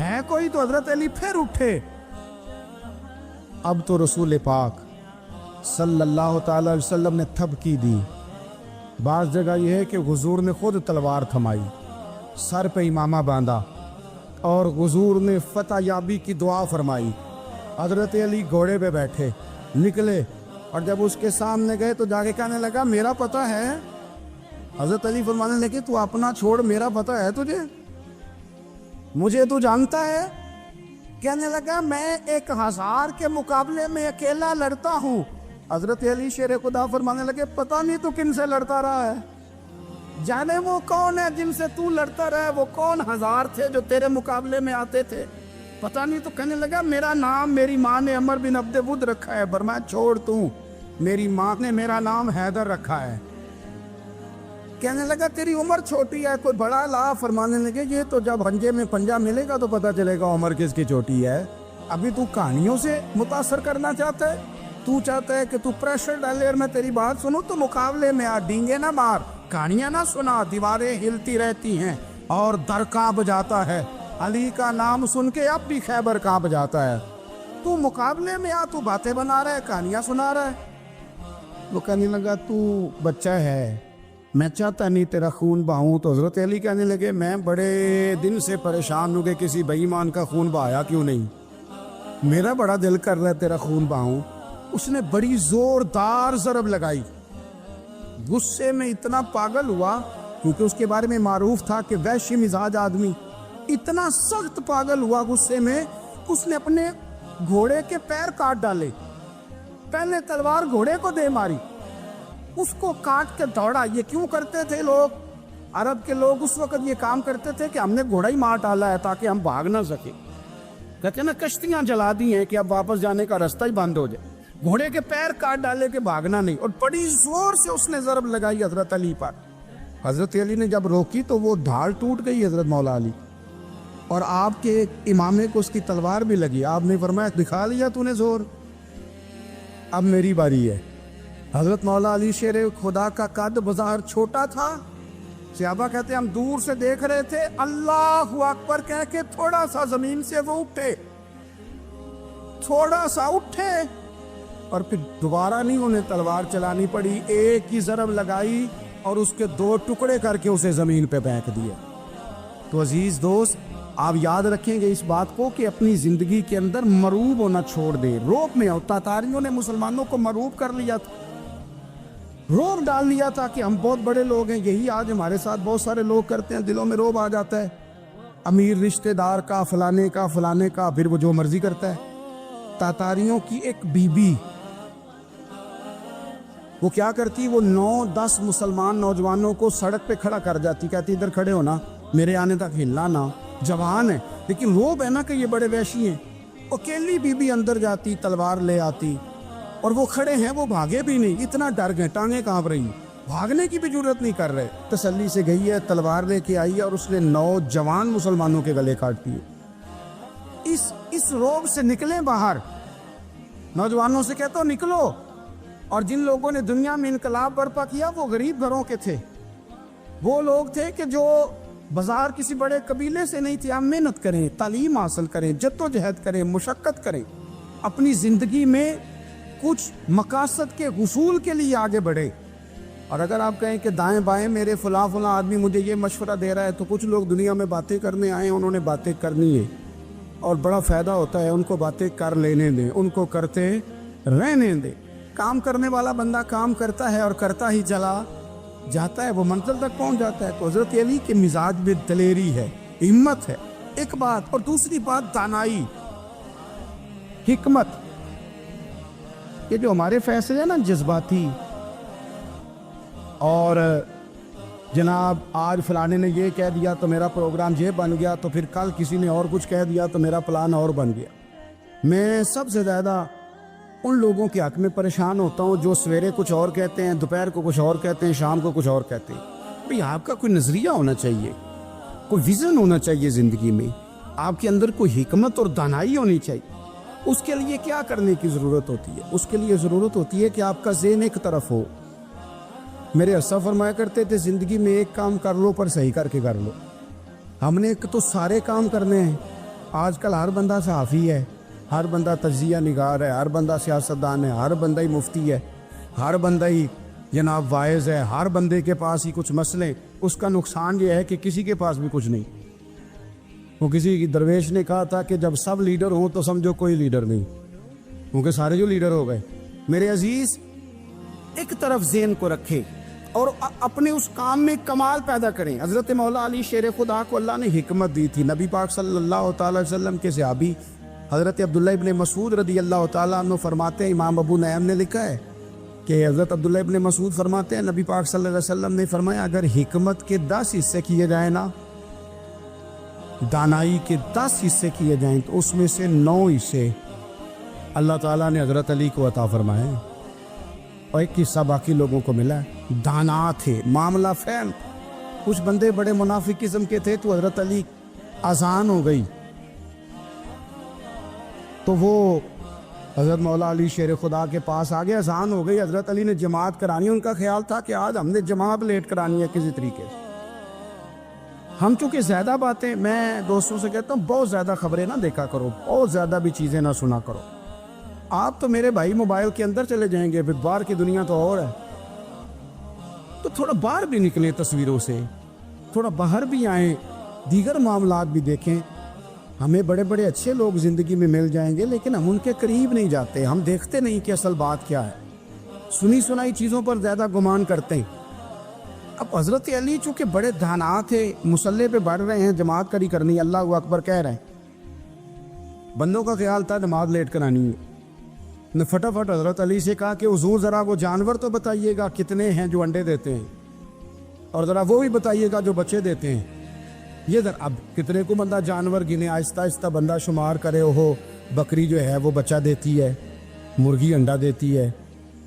ہے کوئی، تو حضرت علی پھر اٹھے۔ اب تو رسول پاک صلی اللہ تعالی علیہ وسلم نے تھپکی دی۔ بعض جگہ یہ ہے کہ حضور نے خود تلوار تھمائی، سر پہ امامہ باندھا، اور حضور نے فتح یابی کی دعا فرمائی۔ حضرت علی گھوڑے پہ بیٹھے نکلے، اور جب اس کے سامنے گئے تو جا کے کہنے لگا میرا پتہ ہے۔ حضرت علی فرمانے لگے تو اپنا چھوڑ، میرا پتہ ہے تجھے، مجھے تو جانتا ہے۔ کہنے لگا میں 1000 کے مقابلے میں اکیلا لڑتا ہوں۔ حضرت علی شیر خدا فرمانے لگے پتہ نہیں تو کن سے لڑتا رہا ہے، جانے وہ کون ہے جن سے تو لڑتا رہا ہے، وہ کون 1000 تھے جو تیرے مقابلے میں آتے تھے۔ پتہ نہیں تو کہنے لگا میرا نام میری ماں نے عمر بن عبد ود رکھا ہے، فرمایا چھوڑ تو، میری ماں نے میرا نام حیدر رکھا ہے۔ کہنے لگا تیری عمر چھوٹی ہے، کوئی بڑا لا، فرمانے لگے یہ تو جب ہنجے میں پنجہ ملے گا تو پتہ چلے گا عمر کس کی چھوٹی ہے، ابھی تو کہانیوں سے متاثر کرنا چاہتا ہے، تو چاہتا ہے کہ تو پریشر ڈالے اور میں تیری بات سنوں، تو مقابلے میں آ، ڈینگے نہ مار، کہانیاں نہ سنا، دیواریں ہلتی رہتی ہیں اور در کانپ جاتا ہے، علی کا نام سن کے اب بھی خیبر کانپ جاتا ہے، تو مقابلے میں آ، تو باتیں بنا رہا ہے، کہانیاں سنا رہا ہے۔ وہ کہنے لگا تو بچہ ہے، میں چاہتا نہیں تیرا خون بہاؤں۔ تو حضرت علی کہنے لگے میں بڑے دن سے پریشان ہوں کہ کسی بے ایمان کا خون بہایا کیوں نہیں، میرا بڑا دل کر رہا ہے تیرا خون بہاؤں۔ اس نے بڑی زوردار ضرب لگائی، غصے میں اتنا پاگل ہوا، کیونکہ اس کے بارے میں معروف تھا کہ وحشی مزاج آدمی، اتنا سخت پاگل ہوا غصے میں، اس نے اپنے گھوڑے کے پیر کاٹ ڈالے، پہلے تلوار گھوڑے کو دے ماری، اس کو کاٹ کے دوڑا۔ یہ کیوں کرتے تھے لوگ، عرب کے لوگ اس وقت یہ کام کرتے تھے کہ ہم نے گھوڑا ہی مار ڈالا ہے تاکہ ہم بھاگ نہ سکے، کہتے ہیں نا کشتیاں جلا دی ہیں کہ اب واپس جانے کا راستہ ہی بند ہو جائے، گھوڑے کے پیر کاٹ ڈالے کہ بھاگنا نہیں، اور بڑی زور سے اس نے ضرب لگائی حضرت علی پر۔ حضرت علی نے جب روکی تو وہ ڈھال ٹوٹ گئی حضرت مولا علی، اور آپ کے امامے کو اس کی تلوار بھی لگی۔ آپ نے فرمایا دکھا لیا تو نے زور، اب میری باری ہے۔ حضرت مولا علی شیر خدا کا قد بظاہر چھوٹا تھا، صحابہ کہتے ہیں ہم دور سے دیکھ رہے تھے، اللہ اکبر کہہ کے تھوڑا سا زمین سے وہ اٹھے، تھوڑا سا اٹھے، اور پھر دوبارہ نہیں انہیں تلوار چلانی پڑی، ایک ہی ضرب لگائی اور اس کے دو ٹکڑے کر کے اسے زمین پہ پھینک دیا۔ تو عزیز دوست، آپ یاد رکھیں گے اس بات کو کہ اپنی زندگی کے اندر مروب ہونا چھوڑ دیں۔ روب میں ہوتا، تاریوں نے مسلمانوں کو مروب کر لیا تھا، روب ڈال لیا تھا کہ ہم بہت بڑے لوگ ہیں، یہی آج ہمارے ساتھ بہت سارے لوگ کرتے ہیں، دلوں میں روب آ جاتا ہے، امیر رشتہ دار کا، فلانے کا، پھر وہ جو مرضی کرتا ہے۔ تاتاریوں کی ایک بی بی، وہ کیا کرتی، وہ 9-10 مسلمان نوجوانوں کو سڑک پہ کھڑا کر جاتی، کہتی ادھر کھڑے ہونا، میرے آنے تک ہلنا نہ، جوان ہے لیکن روب ہے نا کہ یہ بڑے وحشی ہیں۔ اکیلی بی بی اندر جاتی، تلوار لے آتی، اور وہ کھڑے ہیں، وہ بھاگے بھی نہیں، اتنا ڈر گئے، ٹانگیں کانپ رہی ہیں، بھاگنے کی بھی جرت نہیں کر رہے، تسلی سے گئی ہے، تلوار لے کے آئی ہے، اور اس نے 9 جوان مسلمانوں کے گلے کاٹ دیے۔ اس روب سے نکلیں باہر، نوجوانوں سے کہتا ہوں نکلو۔ اور جن لوگوں نے دنیا میں انقلاب برپا کیا وہ غریب گھروں کے تھے، وہ لوگ تھے کہ جو بازار کسی بڑے قبیلے سے نہیں تھے۔ آپ محنت کریں، تعلیم حاصل کریں، جدوجہد کریں، مشقت کریں، اپنی زندگی میں کچھ مقاصد کے حصول کے لیے آگے بڑھے۔ اور اگر آپ کہیں کہ دائیں بائیں میرے فلاں آدمی مجھے یہ مشورہ دے رہا ہے، تو کچھ لوگ دنیا میں باتیں کرنے آئے ہیں، انہوں نے باتیں کرنی ہے اور بڑا فائدہ ہوتا ہے، ان کو باتیں کر لینے دیں، ان کو کرتے رہنے دیں۔ کام کرنے والا بندہ کام کرتا ہے اور کرتا ہی چلا جاتا ہے، وہ منزل تک پہنچ جاتا ہے۔ تو حضرت علی کے مزاج میں دلیری ہے، ہمت ہے، ایک بات، اور دوسری بات دانائی، حکمت۔ یہ جو ہمارے فیصلے ہیں نا جذباتی، اور جناب آج فلانے نے یہ کہہ دیا تو میرا پروگرام یہ بن گیا، تو پھر کل کسی نے اور کچھ کہہ دیا تو میرا پلان اور بن گیا۔ میں سب سے زیادہ ان لوگوں کے حق میں پریشان ہوتا ہوں جو سویرے کچھ اور کہتے ہیں، دوپہر کو کچھ اور کہتے ہیں، شام کو کچھ اور کہتے ہیں۔ بھئی آپ کا کوئی نظریہ ہونا چاہیے، کوئی ویژن ہونا چاہیے زندگی میں، آپ کے اندر کوئی حکمت اور دانائی ہونی چاہیے۔ اس کے لیے کیا کرنے کی ضرورت ہوتی ہے؟ اس کے لیے ضرورت ہوتی ہے کہ آپ کا ذہن ایک طرف ہو۔ میرے اسا فرمایا کرتے تھے زندگی میں ایک کام کر لو پر صحیح کر کے کر لو۔ ہم نے تو سارے کام کرنے ہیں۔ آج کل ہر بندہ صحافی ہے، ہر بندہ تجزیہ نگار ہے، ہر بندہ سیاستدان ہے، ہر بندہ ہی مفتی ہے، ہر بندہ ہی جناب واعظ ہے، ہر بندے کے پاس ہی کچھ مسئلے۔ اس کا نقصان یہ ہے کہ کسی کے پاس بھی کچھ نہیں۔ وہ کسی درویش نے کہا تھا کہ جب سب لیڈر ہوں تو سمجھو کوئی لیڈر نہیں، کیونکہ سارے جو لیڈر ہو گئے۔ میرے عزیز، ایک طرف ذہن کو رکھے اور اپنے اس کام میں کمال پیدا کریں۔ حضرت مولا علی شیر خدا کو اللہ نے حکمت دی تھی۔ نبی پاک صلی اللہ تعالی وسلم کے صحابی حضرت عبداللہ ابن مسعود رضی اللہ تعالیٰ عنہ فرماتے ہیں، امام ابو نعیم نے لکھا ہے کہ حضرت عبداللہ ابن مسعود فرماتے ہیں نبی پاک صلی اللہ علیہ وسلم نے فرمایا اگر حکمت کے 10 حصے کیے جائیں نا دانائی کے 10 حصے کیے جائیں تو اس میں سے 9 حصے اللہ تعالیٰ نے حضرت علی کو عطا فرمائے اور ایک حصہ باقی لوگوں کو ملا ہے۔ دانا تھے، معاملہ فہم۔ کچھ بندے بڑے منافق قسم کے تھے تو حضرت علی اذان ہو گئی تو وہ حضرت مولا علی شیر خدا کے پاس آگے، اذان ہو گئی، حضرت علی نے جماعت کرانی، ان کا خیال تھا کہ آج ہم نے جماعت لیٹ کرانی ہے کسی طریقے سے۔ ہم چونکہ زیادہ باتیں، میں دوستوں سے کہتا ہوں بہت زیادہ خبریں نہ دیکھا کرو، بہت زیادہ بھی چیزیں نہ سنا کرو۔ آپ تو میرے بھائی موبائل کے اندر چلے جائیں گے، پھر باہر کی دنیا تو اور ہے، تو تھوڑا باہر بھی نکلیں تصویروں سے، تھوڑا باہر بھی آئیں، دیگر معاملات بھی دیکھیں۔ ہمیں بڑے بڑے اچھے لوگ زندگی میں مل جائیں گے لیکن ہم ان کے قریب نہیں جاتے، ہم دیکھتے نہیں کہ اصل بات کیا ہے، سنی سنائی چیزوں پر زیادہ گمان کرتے ہیں۔ اب حضرت علی چونکہ بڑے دانا تھے، مصلی پہ بڑھ رہے ہیں، جماعت کری کرنی، اللہ اکبر کہہ رہے ہیں، بندوں کا خیال تھا نماز لیٹ کرانی ہے، نے فٹافٹ حضرت علی سے کہا کہ حضور ذرا وہ جانور تو بتائیے گا کتنے ہیں جو انڈے دیتے ہیں، اور ذرا وہ بھی بتائیے گا جو بچے دیتے ہیں۔ یہ ذرا اب کتنے کو بندہ جانور گنے، آہستہ آہستہ بندہ شمار کرے، وہ بکری جو ہے وہ بچہ دیتی ہے، مرغی انڈا دیتی ہے،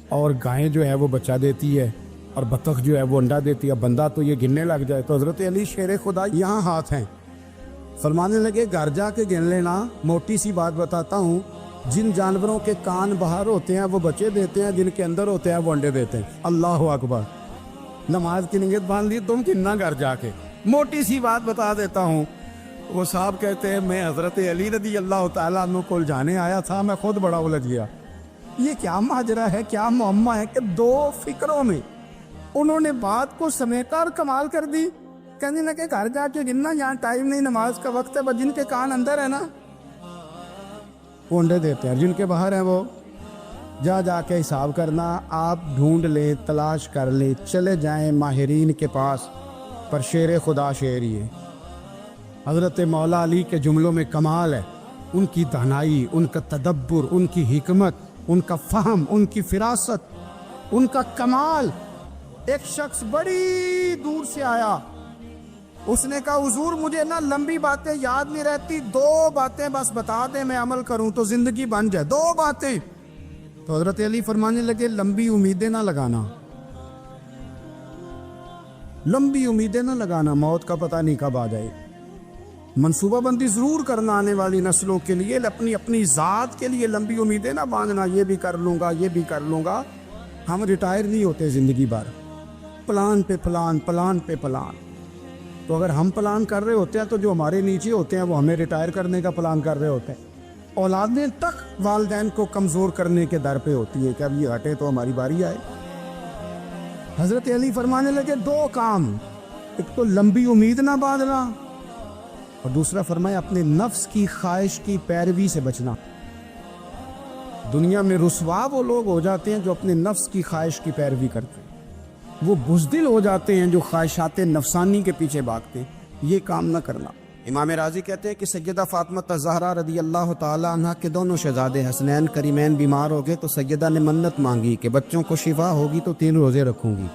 اور گائیں جو ہے وہ بچہ دیتی ہے، اور بطخ جو ہے وہ انڈا دیتی ہے، بندہ تو یہ گننے لگ جائے۔ تو حضرت علی شیر خدا یہاں ہاتھ ہیں، فرمانے لگے گھر جا کے گن لینا، موٹی سی بات بتاتا ہوں، جن جانوروں کے کان باہر ہوتے ہیں وہ بچے دیتے ہیں، جن کے اندر ہوتے ہیں وہ انڈے دیتے ہیں۔ اللہ اکبر، نماز کی نیت باندھ لی تم کننا گھر جا کے، موٹی سی بات بتا دیتا ہوں۔ وہ صاحب کہتے ہیں میں حضرت علی رضی اللہ تعالیٰ عنہ کو جانے آیا تھا، میں خود بڑا الجھ گیا، یہ کیا ماجرا ہے، کیا معمہ ہے کہ 2 فکروں میں انہوں نے بات کو سمیٹا اور کمال کر دی۔ کہنے لگے گھر جا کے گننا، یہاں ٹائم نہیں، نماز کا وقت ہے، بس جن کے کان اندر ہے نا وہ انڈے دیتے ہیں، جن کے باہر ہیں وہ جا کے حساب کرنا۔ آپ ڈھونڈ لیں، تلاش کر لیں، چلے جائیں ماہرین کے پاس، پر شیر خدا شعر ہی ہے۔ حضرت مولا علی کے جملوں میں کمال ہے، ان کی دانائی، ان کا تدبر، ان کی حکمت، ان کا فہم، ان کی فراست، ان کا کمال۔ ایک شخص بڑی دور سے آیا، اس نے کہا حضور مجھے نا لمبی باتیں یاد نہیں رہتی، 2 باتیں بس بتا دیں میں عمل کروں تو زندگی بن جائے، 2 باتیں۔ تو حضرت علی فرمانے لگے لمبی امیدیں نہ لگانا، لمبی امیدیں نہ لگانا، موت کا پتہ نہیں کب آ جائے۔ منصوبہ بندی ضرور کرنا آنے والی نسلوں کے لیے، اپنی ذات کے لیے لمبی امیدیں نہ باندھنا، یہ بھی کر لوں گا، یہ بھی کر لوں گا۔ ہم ریٹائر نہیں ہوتے زندگی بھر، پلان پہ پلان، پلان پہ پلان۔ تو اگر ہم پلان کر رہے ہوتے ہیں تو جو ہمارے نیچے ہوتے ہیں وہ ہمیں ریٹائر کرنے کا پلان کر رہے ہوتے ہیں۔ اولادیں تک والدین کو کمزور کرنے کے در پہ ہوتی ہے کہ اب یہ ہٹے تو ہماری باری آئے۔ حضرت علی فرمانے لگے 2 کام، ایک تو لمبی امید نہ باندھنا، اور دوسرا فرمایا اپنے نفس کی خواہش کی پیروی سے بچنا۔ دنیا میں رسوا وہ لوگ ہو جاتے ہیں جو اپنے نفس کی خواہش کی پیروی کرتے ہیں، وہ بزدل ہو جاتے ہیں جو خواہشات نفسانی کے پیچھے بھاگتے ہیں، یہ کام نہ کرنا۔ امام راضی کہتے ہیں کہ سیدہ فاطمہ الزہرا رضی اللہ تعالی عنہ کے دونوں شہزادے حسنین کریمین بیمار ہو گئے تو سیدہ نے منت مانگی کہ بچوں کو شفا ہوگی تو 3 روزے رکھوں گی۔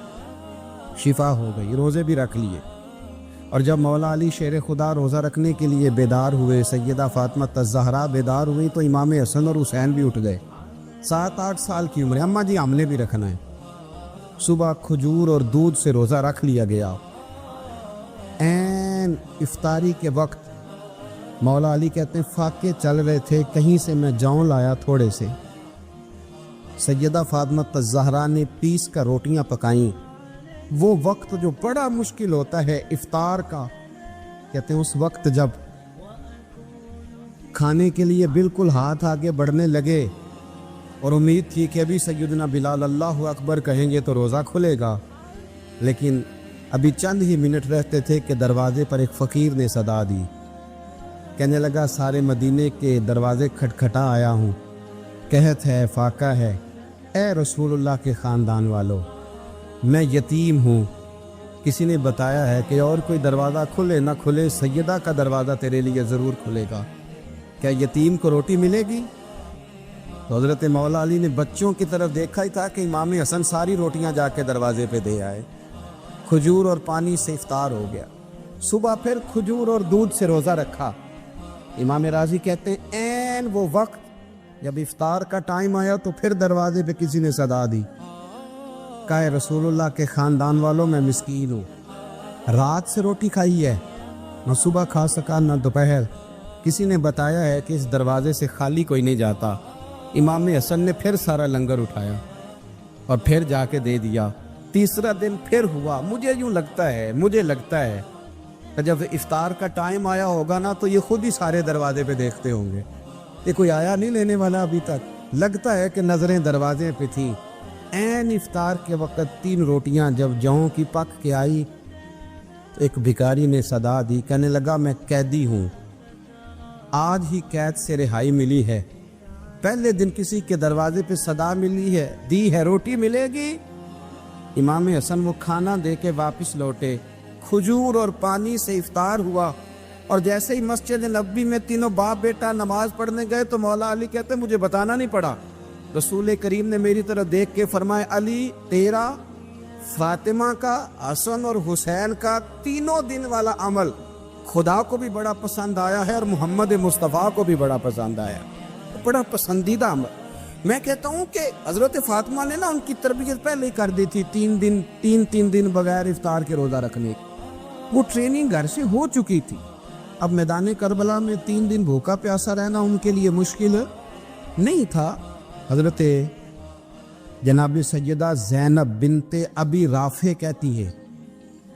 شفا ہو گئی، روزے بھی رکھ لیے، اور جب مولا علی شیر خدا روزہ رکھنے کے لیے بیدار ہوئے، سیدہ فاطمہ الزہرا بیدار ہوئی تو امام حسن اور حسین بھی اٹھ گئے، 7-8 سال کی عمر، اماں جی ہم نے بھی رکھنا ہے۔ صبح کھجور اور دودھ سے روزہ رکھ لیا گیا۔ عین افطاری کے وقت مولا علی کہتے ہیں فاقے چل رہے تھے، کہیں سے میں جاؤں لایا تھوڑے سے، سیدہ فاطمہ الزہرا نے پیس کر روٹیاں پکائیں۔ وہ وقت جو بڑا مشکل ہوتا ہے افطار کا، کہتے ہیں اس وقت جب کھانے کے لیے بالکل ہاتھ آگے بڑھنے لگے اور امید تھی کہ ابھی سیدنا بلال اللہ اکبر کہیں گے تو روزہ کھلے گا، لیکن ابھی چند ہی منٹ رہتے تھے کہ دروازے پر ایک فقیر نے صدا دی، کہنے لگا سارے مدینے کے دروازے کھٹکھٹا آیا ہوں، قحط ہے، فاقہ ہے، اے رسول اللہ کے خاندان والو، میں یتیم ہوں، کسی نے بتایا ہے کہ اور کوئی دروازہ کھلے نہ کھلے سیدہ کا دروازہ تیرے لیے ضرور کھلے گا، کیا یتیم کو روٹی ملے گی؟ تو حضرت مولا علی نے بچوں کی طرف دیکھا ہی تھا کہ امام حسن ساری روٹیاں جا کے دروازے پہ دے آئے، کھجور اور پانی سے افطار ہو گیا۔ صبح پھر کھجور اور دودھ سے روزہ رکھا۔ امام راضی کہتے ہیں این وہ وقت جب افطار کا ٹائم آیا تو پھر دروازے پہ کسی نے صدا دی، کہا اے رسول اللہ کے خاندان والوں میں مسکین ہوں، رات سے روٹی کھائی ہے، نہ صبح کھا سکا نہ دوپہر، کسی نے بتایا ہے کہ اس دروازے سے خالی کوئی نہیں جاتا۔ امام حسن نے پھر سارا لنگر اٹھایا اور پھر جا کے دے دیا۔ تیسرا دن پھر ہوا، مجھے لگتا ہے کہ جب افطار کا ٹائم آیا ہوگا نا تو یہ خود ہی سارے دروازے پہ دیکھتے ہوں گے، یہ کوئی آیا نہیں لینے والا ابھی تک، لگتا ہے کہ نظریں دروازے پہ تھیں۔ این افطار کے وقت 3 روٹیاں جب جاؤں کی پک کے آئی تو ایک بھکاری نے صدا دی، کہنے لگا میں قیدی ہوں، آج ہی قید سے رہائی ملی ہے، پہلے دن کسی کے دروازے پہ صدا دی ہے روٹی ملے گی۔ امام حسن وہ کھانا دے کے واپس لوٹے، کھجور اور پانی سے افطار ہوا، اور جیسے ہی مسجد نبوی میں تینوں باپ بیٹا نماز پڑھنے گئے تو مولا علی کہتے مجھے بتانا نہیں پڑا، رسول کریم نے میری طرف دیکھ کے فرمایا علی تیرا، فاطمہ کا، حسن اور حسین کا 3 دن والا عمل خدا کو بھی بڑا پسند آیا ہے اور محمد مصطفیٰ کو بھی بڑا پسند آیا، بڑا پسندیدہ عمل۔ میں کہتا ہوں کہ حضرت فاطمہ نے نا ان کی تربیت پہلے ہی کر دی تھی، 3 دن بغیر افطار کے روزہ رکھنے کی، وہ ٹریننگ گھر سے ہو چکی تھی۔ اب میدان کربلا میں 3 دن بھوکا پیاسا رہنا ان کے لیے مشکل نہیں تھا۔ حضرت جناب سیدہ زینب بنت ابی رافع کہتی ہے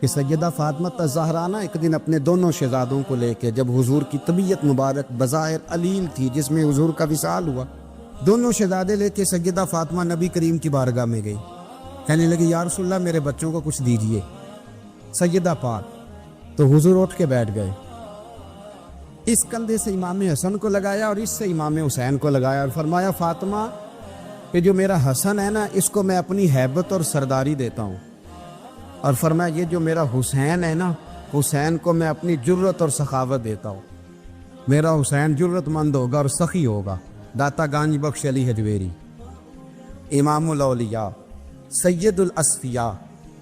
کہ سیدہ فاطمہ الزہرا ایک دن اپنے دونوں شہزادوں کو لے کے، جب حضور کی طبیعت مبارک بظاہر علیل تھی جس میں حضور کا وصال ہوا، دونوں شہزادے لے کے سیدہ فاطمہ نبی کریم کی بارگاہ میں گئی، کہنے لگی یا رسول اللہ میرے بچوں کو کچھ دیجئے سیدہ پاک، تو حضور اٹھ کے بیٹھ گئے، اس کندھے سے امام حسن کو لگایا اور اس سے امام حسین کو لگایا، اور فرمایا فاطمہ کہ جو میرا حسن ہے نا اس کو میں اپنی ہیبت اور سرداری دیتا ہوں، اور فرمایا یہ جو میرا حسین ہے نا حسین کو میں اپنی جرت اور سخاوت دیتا ہوں، میرا حسین جرت مند ہوگا اور سخی ہوگا۔ داتا گانج بخش علی حجویری، امام الاولیاء سید الاصفیاء،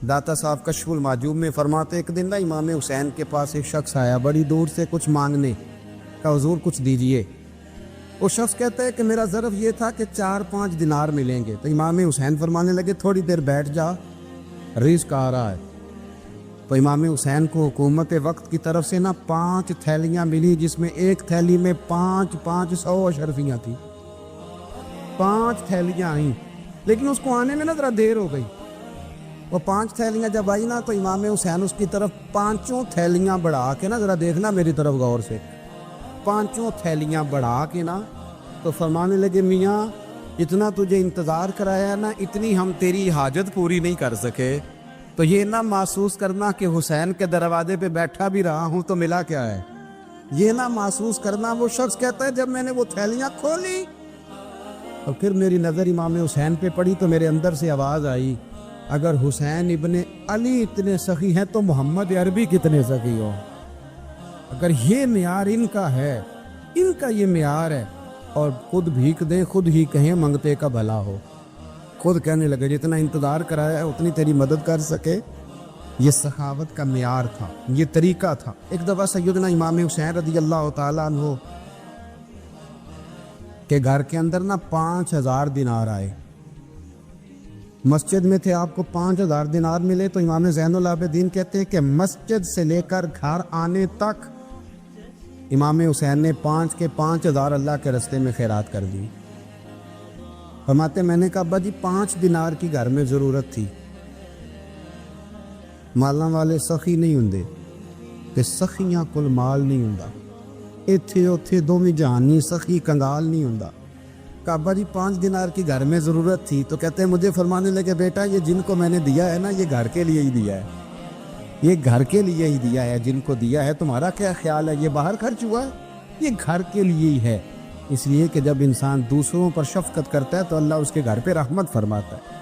داتا صاحب کشف المعجوب میں فرماتے ایک دن نا امام حسین کے پاس ایک شخص آیا بڑی دور سے کچھ مانگنے، کہا حضور کچھ دیجئے۔ وہ شخص کہتا ہے کہ میرا ظرف یہ تھا کہ 4-5 دینار ملیں گے، تو امام حسین فرمانے لگے تھوڑی دیر بیٹھ جا، رزق آ رہا ہے۔ تو امام حسین کو حکومت وقت کی طرف سے نا 5 تھیلیاں ملی، جس میں ایک تھیلی میں 500 اشرفیاں تھیں، 5 تھیلیاں آئیں، لیکن اس کو آنے میں نا ذرا دیر ہو گئی۔ وہ 5 تھیلیاں جب آئی نا تو امام حسین اس کی طرف 5 تھیلیاں بڑھا کے نا، ذرا دیکھنا میری طرف غور سے، 5 تھیلیاں بڑھا کے نا تو فرمانے لگے میاں اتنا تجھے انتظار کرایا نا اتنی ہم تیری حاجت پوری نہیں کر سکے، تو یہ نہ محسوس کرنا کہ حسین کے دروازے پہ بیٹھا بھی رہا ہوں تو ملا کیا ہے، یہ نہ محسوس کرنا۔ وہ شخص کہتا ہے جب میں نے وہ تھیلیاں کھولی اور پھر میری نظر امام حسین پہ پڑی تو میرے اندر سے آواز آئی اگر حسین ابن علی اتنے سخی ہیں تو محمد عربی کتنے سخی ہو، اگر یہ معیار ان کا ہے، ان کا یہ معیار ہے، اور خود بھیک دیں خود ہی کہیں منگتے کا بھلا ہو، خود کہنے لگے جتنا انتظار کرایا ہے اتنی تیری مدد کر سکے۔ یہ سخاوت کا معیار تھا، یہ طریقہ تھا۔ ایک دفعہ سیدنا امام حسین رضی اللہ تعالیٰ عنہ کے گھر کے اندر نا 5000 دینار آئے، مسجد میں تھے، آپ کو 5000 دینار ملے تو امام زین العابدین کہتے ہیں کہ مسجد سے لے کر گھر آنے تک امام حسین نے 5 کے 5000 اللہ کے رستے میں خیرات کر دی۔ فرماتے میں نے کہا ابا جی 5 دینار کی گھر میں ضرورت تھی، مالاں والے سخی نہیں ہوندے کہ سخیاں کل مال نہیں ہوندا، ایتھے اوتھے دوویں جہانی سخی کنگال نہیں ہوندا۔ کہا ابا جی 5 دینار کی گھر میں ضرورت تھی، تو کہتے ہیں مجھے فرمانے لگے بیٹا یہ جن کو میں نے دیا ہے نا یہ گھر کے لیے ہی دیا ہے، یہ گھر کے لیے ہی دیا ہے، جن کو دیا ہے تمہارا کیا خیال ہے یہ باہر خرچ ہوا ہے، یہ گھر کے لیے ہی ہے، اس لیے کہ جب انسان دوسروں پر شفقت کرتا ہے تو اللہ اس کے گھر پہ رحمت فرماتا ہے۔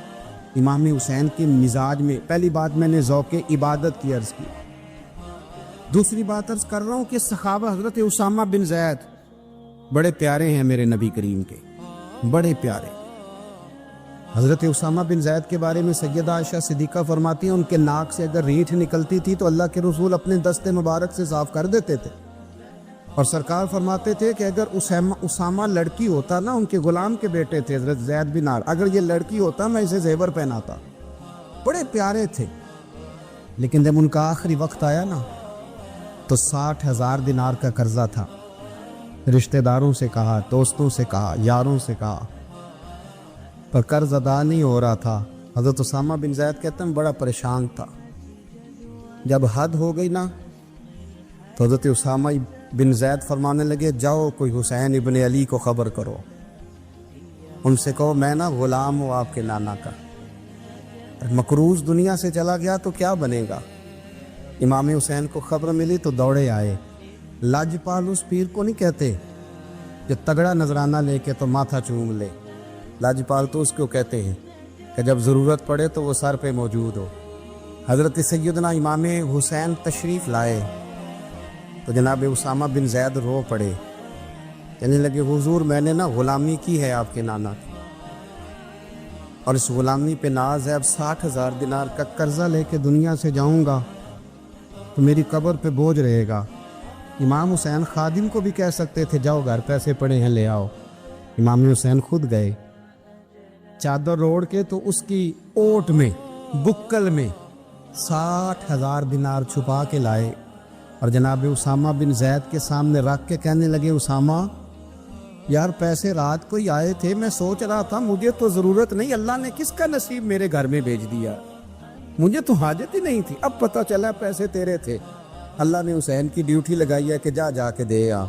امام حسین کے مزاج میں پہلی بات میں نے ذوق عبادت کی عرض کی، دوسری بات عرض کر رہا ہوں کہ صحابہ حضرت اسامہ بن زید بڑے پیارے ہیں میرے نبی کریم کے، بڑے پیارے۔ حضرت اسامہ بن زید کے بارے میں سیدہ عائشہ صدیقہ فرماتی ہیں ان کے ناک سے اگر ریٹھ نکلتی تھی تو اللہ کے رسول اپنے دست مبارک سے صاف کر دیتے تھے، اور سرکار فرماتے تھے کہ اگر اسامہ لڑکی ہوتا نا، ان کے غلام کے بیٹے تھے حضرت زید بن عار، اگر یہ لڑکی ہوتا میں اسے زیور پہناتا، بڑے پیارے تھے، لیکن جب ان کا آخری وقت آیا نا تو 60,000 دینار کا قرضہ تھا، رشتہ داروں سے کہا، دوستوں سے کہا، یاروں سے کہا، پر قرض ادا نہیں ہو رہا تھا۔ حضرت اسامہ بن زید کہتے ہیں بڑا پریشان تھا۔ جب حد ہو گئی نا تو حضرت اسامہ بن زید فرمانے لگے جاؤ کوئی حسین ابن علی کو خبر کرو، ان سے کہو میں نا غلام ہوں آپ کے نانا کا، مقروض دنیا سے چلا گیا تو کیا بنے گا۔ امام حسین کو خبر ملی تو دوڑے آئے۔ لاجپال اس پیر کو نہیں کہتے جو تگڑا نذرانہ لے کے تو ماتھا چوم لے، لاجپال تو اس کو کہتے ہیں کہ جب ضرورت پڑے تو وہ سر پہ موجود ہو۔ حضرت سیدنا امام حسین تشریف لائے تو جناب اسامہ بن زید رو پڑے، کہنے لگے حضور میں نے نا غلامی کی ہے آپ کے نانا کی، اور اس غلامی پہ ناز ہے، اب 60,000 دینار کا قرضہ لے کے دنیا سے جاؤں گا تو میری قبر پہ بوجھ رہے گا۔ امام حسین خادم کو بھی کہہ سکتے تھے جاؤ گھر پیسے پڑے ہیں لے آؤ، امام حسین خود گئے، چادر اوڑھ کے تو اس کی اوٹ میں بکل میں 60,000 دینار چھپا کے لائے، اور جناب اسامہ بن زید کے سامنے رکھ کے کہنے لگے اسامہ یار پیسے رات کو ہی آئے تھے، میں سوچ رہا تھا مجھے تو ضرورت نہیں، اللہ نے کس کا نصیب میرے گھر میں بھیج دیا، مجھے تو حاجت ہی نہیں تھی، اب پتہ چلا پیسے تیرے تھے، اللہ نے حسین کی ڈیوٹی لگائی ہے کہ جا کے دے آ۔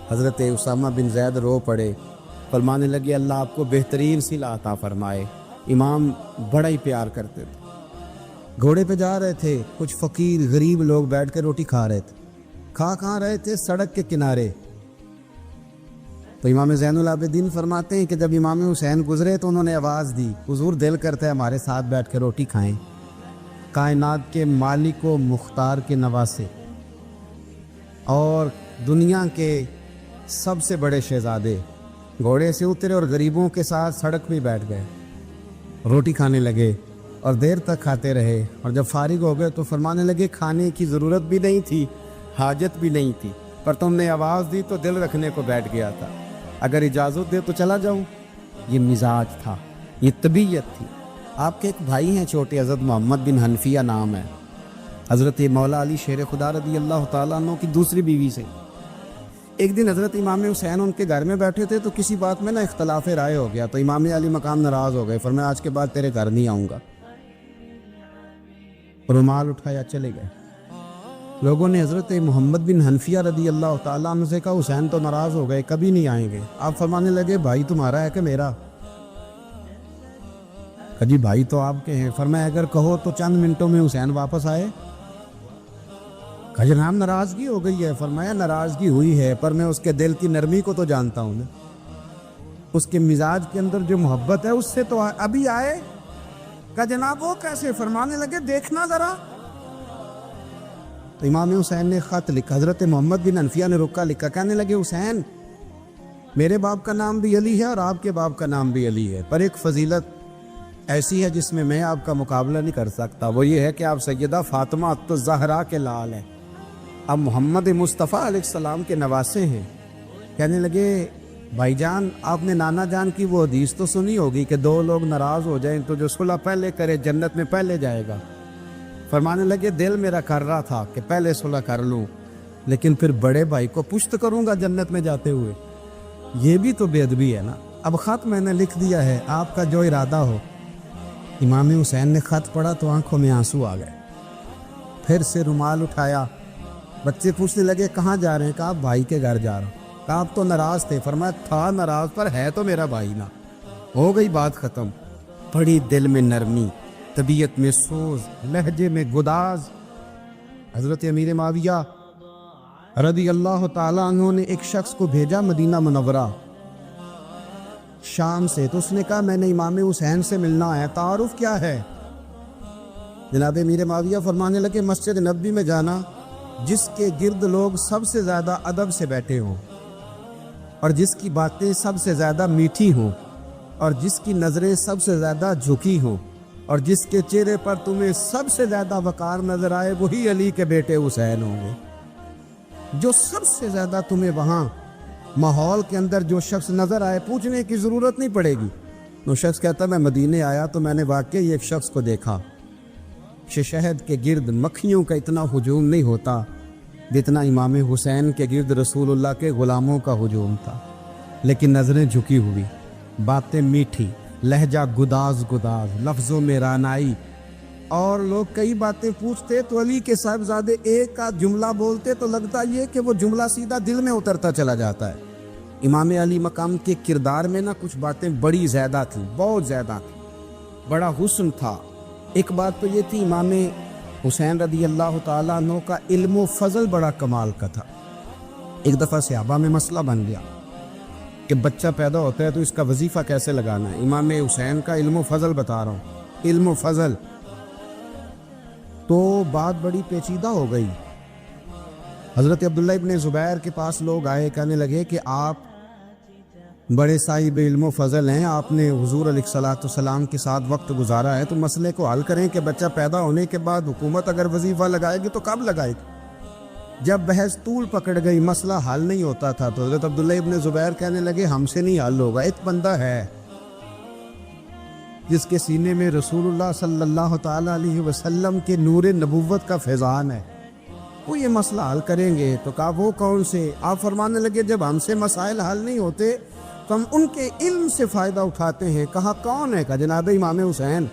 حضرت اسامہ بن زید رو پڑے، فرمانے لگے اللہ آپ کو بہترین صلہ عطا فرمائے۔ امام بڑا ہی پیار کرتے تھے۔ گھوڑے پہ جا رہے تھے، کچھ فقیر غریب لوگ بیٹھ کے روٹی کھا رہے تھے، کھا رہے تھے سڑک کے کنارے، تو امام زین العابدین فرماتے ہیں کہ جب امام حسین گزرے تو انہوں نے آواز دی حضور دل کرتا ہے ہمارے ساتھ بیٹھ کے روٹی کھائیں۔ کائنات کے مالک و مختار کے نواسے اور دنیا کے سب سے بڑے شہزادے گھوڑے سے اترے اور غریبوں کے ساتھ سڑک پہ بیٹھ گئے، روٹی کھانے لگے اور دیر تک کھاتے رہے، اور جب فارغ ہو گئے تو فرمانے لگے کھانے کی ضرورت بھی نہیں تھی، حاجت بھی نہیں تھی، پر تم نے آواز دی تو دل رکھنے کو بیٹھ گیا تھا، اگر اجازت دے تو چلا جاؤں۔ یہ مزاج تھا، یہ طبیعت تھی۔ آپ کے ایک بھائی ہیں چھوٹے، حضرت محمد بن حنفیہ نام ہے، حضرت مولا علی شیر خدا رضی اللہ تعالیٰ عنہ کی دوسری بیوی سے۔ ایک دن حضرت امام حسین ان کے گھر میں بیٹھے تھے تو کسی بات میں نا اختلاف رائے ہو گیا، تو امام علی مقام ناراض ہو گئے، فرمایا آج کے بعد تیرے گھر نہیں آؤں گا، رومال اٹھایا چلے گئے۔ لوگوں نے حضرت محمد بن حنفیہ رضی اللہ تعالیٰ عنہ سے کہا حسین تو ناراض ہو گئے، کبھی نہیں آئیں گے۔ آپ فرمانے لگے بھائی تمہارا ہے کہ میرا؟ کہا جی بھائی تو آپ کے ہیں۔ فرمایا اگر کہو تو چند منٹوں میں حسین واپس آئے؟ کہا جناب ناراضگی ہو گئی ہے۔ فرمایا ناراضگی ہوئی ہے پر میں اس کے دل کی نرمی کو تو جانتا ہوں نا، اس کے مزاج کے اندر جو محبت ہے اس سے تو ابھی آئے۔ کہا جناب وہ کیسے؟ فرمانے لگے دیکھنا ذرا۔ تو امام حسین نے خط لکھا، حضرت محمد بن حنفیہ نے رکا لکھا، کہنے لگے حسین میرے باپ کا نام بھی علی ہے اور آپ کے باپ کا نام بھی علی ہے، پر ایک فضیلت ایسی ہے جس میں میں آپ کا مقابلہ نہیں کر سکتا، وہ یہ ہے کہ آپ سیدہ فاطمہ الزہرا کے لال ہیں، آپ محمد مصطفیٰ علیہ السلام کے نواسے ہیں۔ کہنے لگے بھائی جان آپ نے نانا جان کی وہ حدیث تو سنی ہوگی کہ دو لوگ ناراض ہو جائیں تو جو صلح پہلے کرے جنت میں پہلے جائے گا۔ فرمانے لگے دل میرا کر رہا تھا کہ پہلے صلح کر لوں، لیکن پھر بڑے بھائی کو پشت کروں گا جنت میں جاتے ہوئے، یہ بھی تو بے ادبی ہے نا۔ اب خط میں نے لکھ دیا ہے، آپ کا جو ارادہ ہو۔ امام حسین نے خط پڑھا تو آنکھوں میں آنسو آ گئے، پھر سے رومال اٹھایا۔ بچے پوچھنے لگے کہاں جا رہے ہیں؟ کہا بھائی کے گھر جا رہا ہوں۔ کہا آپ تو ناراض تھے؟ فرمایا تھا ناراض پر ہے تو میرا بھائی نا، ہو گئی بات ختم۔ بڑی دل میں نرمی، طبیعت میں سوز، لہجے میں گداز۔ حضرت امیر معاویہ رضی اللہ تعالیٰ عنہ نے ایک شخص کو بھیجا مدینہ منورہ شام سے، تو اس نے کہا میں نے امام حسین سے ملنا ہے، تعارف کیا ہے؟ جناب امیر معاویہ فرمانے لگے مسجد نبوی میں جانا جس کے گرد لوگ سب سے زیادہ ادب سے بیٹھے ہوں اور جس کی باتیں سب سے زیادہ میٹھی ہوں، اور جس کی نظریں سب سے زیادہ جھکی ہوں اور جس کے چہرے پر تمہیں سب سے زیادہ وقار نظر آئے وہی علی کے بیٹے حسین ہوں گے۔ جو سب سے زیادہ تمہیں وہاں ماحول کے اندر جو شخص نظر آئے پوچھنے کی ضرورت نہیں پڑے گی۔ وہ شخص کہتا میں مدینے آیا تو میں نے واقعی ایک شخص کو دیکھا، شہد کے گرد مکھیوں کا اتنا ہجوم نہیں ہوتا جتنا امام حسین کے گرد رسول اللہ کے غلاموں کا ہجوم تھا، لیکن نظریں جھکی ہوئی، باتیں میٹھی، لہجہ گداز گداز، لفظوں میں رانائی، اور لوگ کئی باتیں پوچھتے تو علی کے صاحبزادے ایک کا جملہ بولتے تو لگتا یہ کہ وہ جملہ سیدھا دل میں اترتا چلا جاتا ہے۔ امام علی مقام کے کردار میں نا کچھ باتیں بڑی زیادہ تھیں، بہت زیادہ تھیں، بڑا حسن تھا۔ ایک بات تو یہ تھی امام حسین رضی اللہ تعالیٰ عنہ کا علم و فضل بڑا کمال کا تھا۔ ایک دفعہ صحابہ میں مسئلہ بن گیا کہ بچہ پیدا ہوتا ہے تو اس کا وظیفہ کیسے لگانا ہے۔ امام حسین کا علم و فضل بتا رہا ہوں، علم و فضل، تو بات بڑی پیچیدہ ہو گئی۔ حضرت عبداللہ ابن زبیر کے پاس لوگ آئے، کہنے لگے کہ آپ بڑے صاحب علم و فضل ہیں، آپ نے حضور علیہ الصلوۃ والسلام کے ساتھ وقت گزارا ہے، تو مسئلے کو حل کریں کہ بچہ پیدا ہونے کے بعد حکومت اگر وظیفہ لگائے گی تو کب لگائے گی۔ جب بحث طول پکڑ گئی، مسئلہ حل نہیں ہوتا تھا، تو حضرت عبداللہ ابن زبیر کہنے لگے ہم سے نہیں حل ہوگا، ایک بندہ ہے جس کے سینے میں رسول اللہ صلی اللہ تعالیٰ علیہ وسلم کے نور نبوت کا فیضان ہے، وہ یہ مسئلہ حل کریں گے۔ تو کہا وہ کون سے؟ آپ فرمانے لگے جب ہم سے مسائل حل نہیں ہوتے تو ہم ان کے علم سے فائدہ اٹھاتے ہیں۔ کہا کون ہے؟ کہا جناب امام حسین۔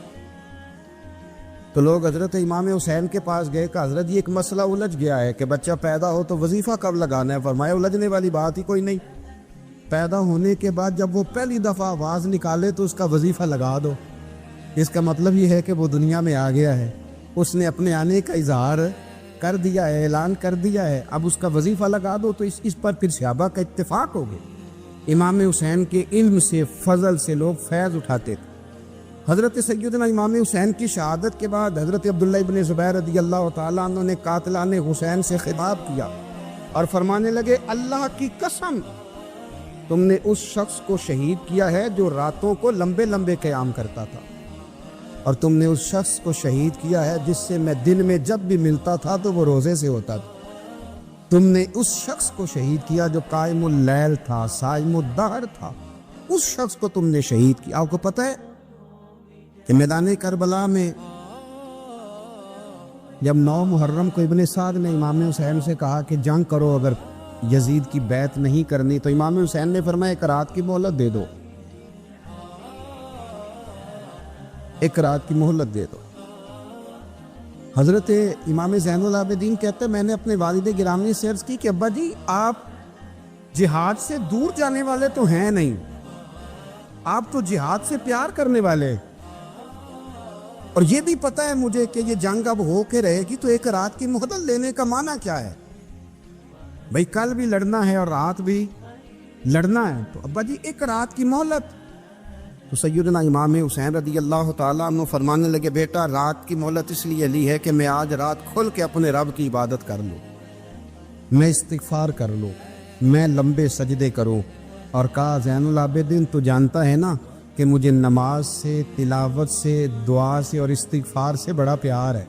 تو لوگ حضرت امام حسین کے پاس گئے، کہ حضرت یہ ایک مسئلہ الجھ گیا ہے کہ بچہ پیدا ہو تو وظیفہ کب لگانا ہے۔ فرمایا الجھنے والی بات ہی کوئی نہیں، پیدا ہونے کے بعد جب وہ پہلی دفعہ آواز نکالے تو اس کا وظیفہ لگا دو۔ اس کا مطلب یہ ہے کہ وہ دنیا میں آ گیا ہے، اس نے اپنے آنے کا اظہار کر دیا ہے، اعلان کر دیا ہے، اب اس کا وظیفہ لگا دو۔ تو اس پر پھر صحابہ کا اتفاق ہو گیا۔ امام حسین کے علم سے، فضل سے لوگ فیض اٹھاتے تھے۔ حضرت سیدنا امام حسین کی شہادت کے بعد حضرت عبداللہ ابن زبیر رضی اللہ تعالیٰ عنہ نے قاتلان حسین سے خطاب کیا اور فرمانے لگے اللہ کی قسم تم نے اس شخص کو شہید کیا ہے جو راتوں کو لمبے لمبے قیام کرتا تھا، اور تم نے اس شخص کو شہید کیا ہے جس سے میں دن میں جب بھی ملتا تھا تو وہ روزے سے ہوتا تھا۔ تم نے اس شخص کو شہید کیا جو قائم اللیل تھا، صائم الدہر تھا، اس شخص کو تم نے شہید کیا۔ آپ کو پتہ ہے کہ میدان کربلا میں جب 9 محرم کو ابن سعد نے امام حسین سے کہا کہ جنگ کرو اگر یزید کی بیعت نہیں کرنی، تو امام حسین نے فرمایا ایک رات کی مہلت دے دو، ایک رات کی مہلت دے دو۔ حضرت امام زین العابدین کہتے ہیں میں نے اپنے والد گرامی سے عرض کی کہ ابا جی آپ جہاد سے دور جانے والے تو ہیں نہیں، آپ تو جہاد سے پیار کرنے والے، اور یہ بھی پتہ ہے مجھے کہ یہ جنگ اب ہو کے رہے گی، تو ایک رات کی مہلت لینے کا معنی کیا ہے؟ بھئی کل بھی لڑنا ہے اور رات بھی لڑنا ہے، تو ابا جی ایک رات کی مہلت۔ تو سیدنا امام حسین رضی اللہ تعالیٰ عنہ فرمانے لگے بیٹا رات کی مہلت اس لیے لی ہے کہ میں آج رات کھل کے اپنے رب کی عبادت کر لوں، میں استغفار کر لوں، میں لمبے سجدے کروں۔ اور کہا زین العابدین تو جانتا ہے نا کہ مجھے نماز سے، تلاوت سے، دعا سے اور استغفار سے بڑا پیار ہے۔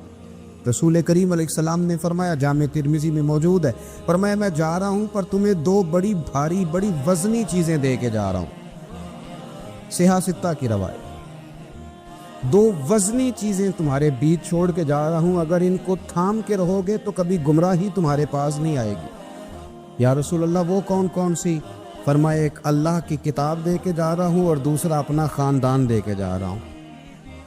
رسول کریم علیہ السلام نے فرمایا، جامع ترمذی میں موجود ہے، فرمایا میں جا رہا ہوں پر تمہیں 2 بڑی بھاری بڑی وزنی چیزیں دے کے جا رہا ہوں۔ صحیح 6 کی روایت، 2 وزنی چیزیں تمہارے بیچ چھوڑ کے جا رہا ہوں، اگر ان کو تھام کے رہو گے تو کبھی گمراہی تمہارے پاس نہیں آئے گی۔ یا رسول اللہ وہ کون کون سی؟ فرمایا ایک اللہ کی کتاب دے کے جا رہا ہوں اور دوسرا اپنا خاندان دے کے جا رہا ہوں۔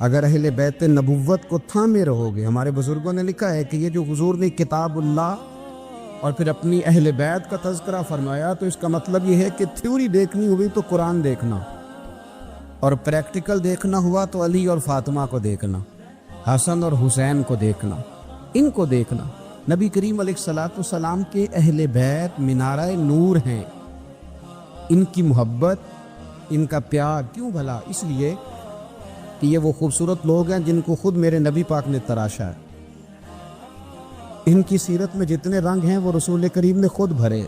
اگر اہل بیت نبوت کو تھامے رہو گے، ہمارے بزرگوں نے لکھا ہے کہ یہ جو حضور نے کتاب اللہ اور پھر اپنی اہل بیت کا تذکرہ فرمایا، تو اس کا مطلب یہ ہے کہ تھیوری دیکھنی ہوئی تو قرآن دیکھنا، اور پریکٹیکل دیکھنا ہوا تو علی اور فاطمہ کو دیکھنا، حسن اور حسین کو دیکھنا، ان کو دیکھنا۔ نبی کریم علیہ الصلوۃ والسلام کے اہل بیت مینارہ نور ہیں، ان کی محبت، ان کا پیار کیوں بھلا؟ اس لیے کہ یہ وہ خوبصورت لوگ ہیں جن کو خود میرے نبی پاک نے تراشا ہے۔ ان کی سیرت میں جتنے رنگ ہیں وہ رسول کریم نے خود بھرے،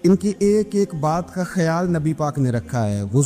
ان کی ایک ایک بات کا خیال نبی پاک نے رکھا ہے۔ وضو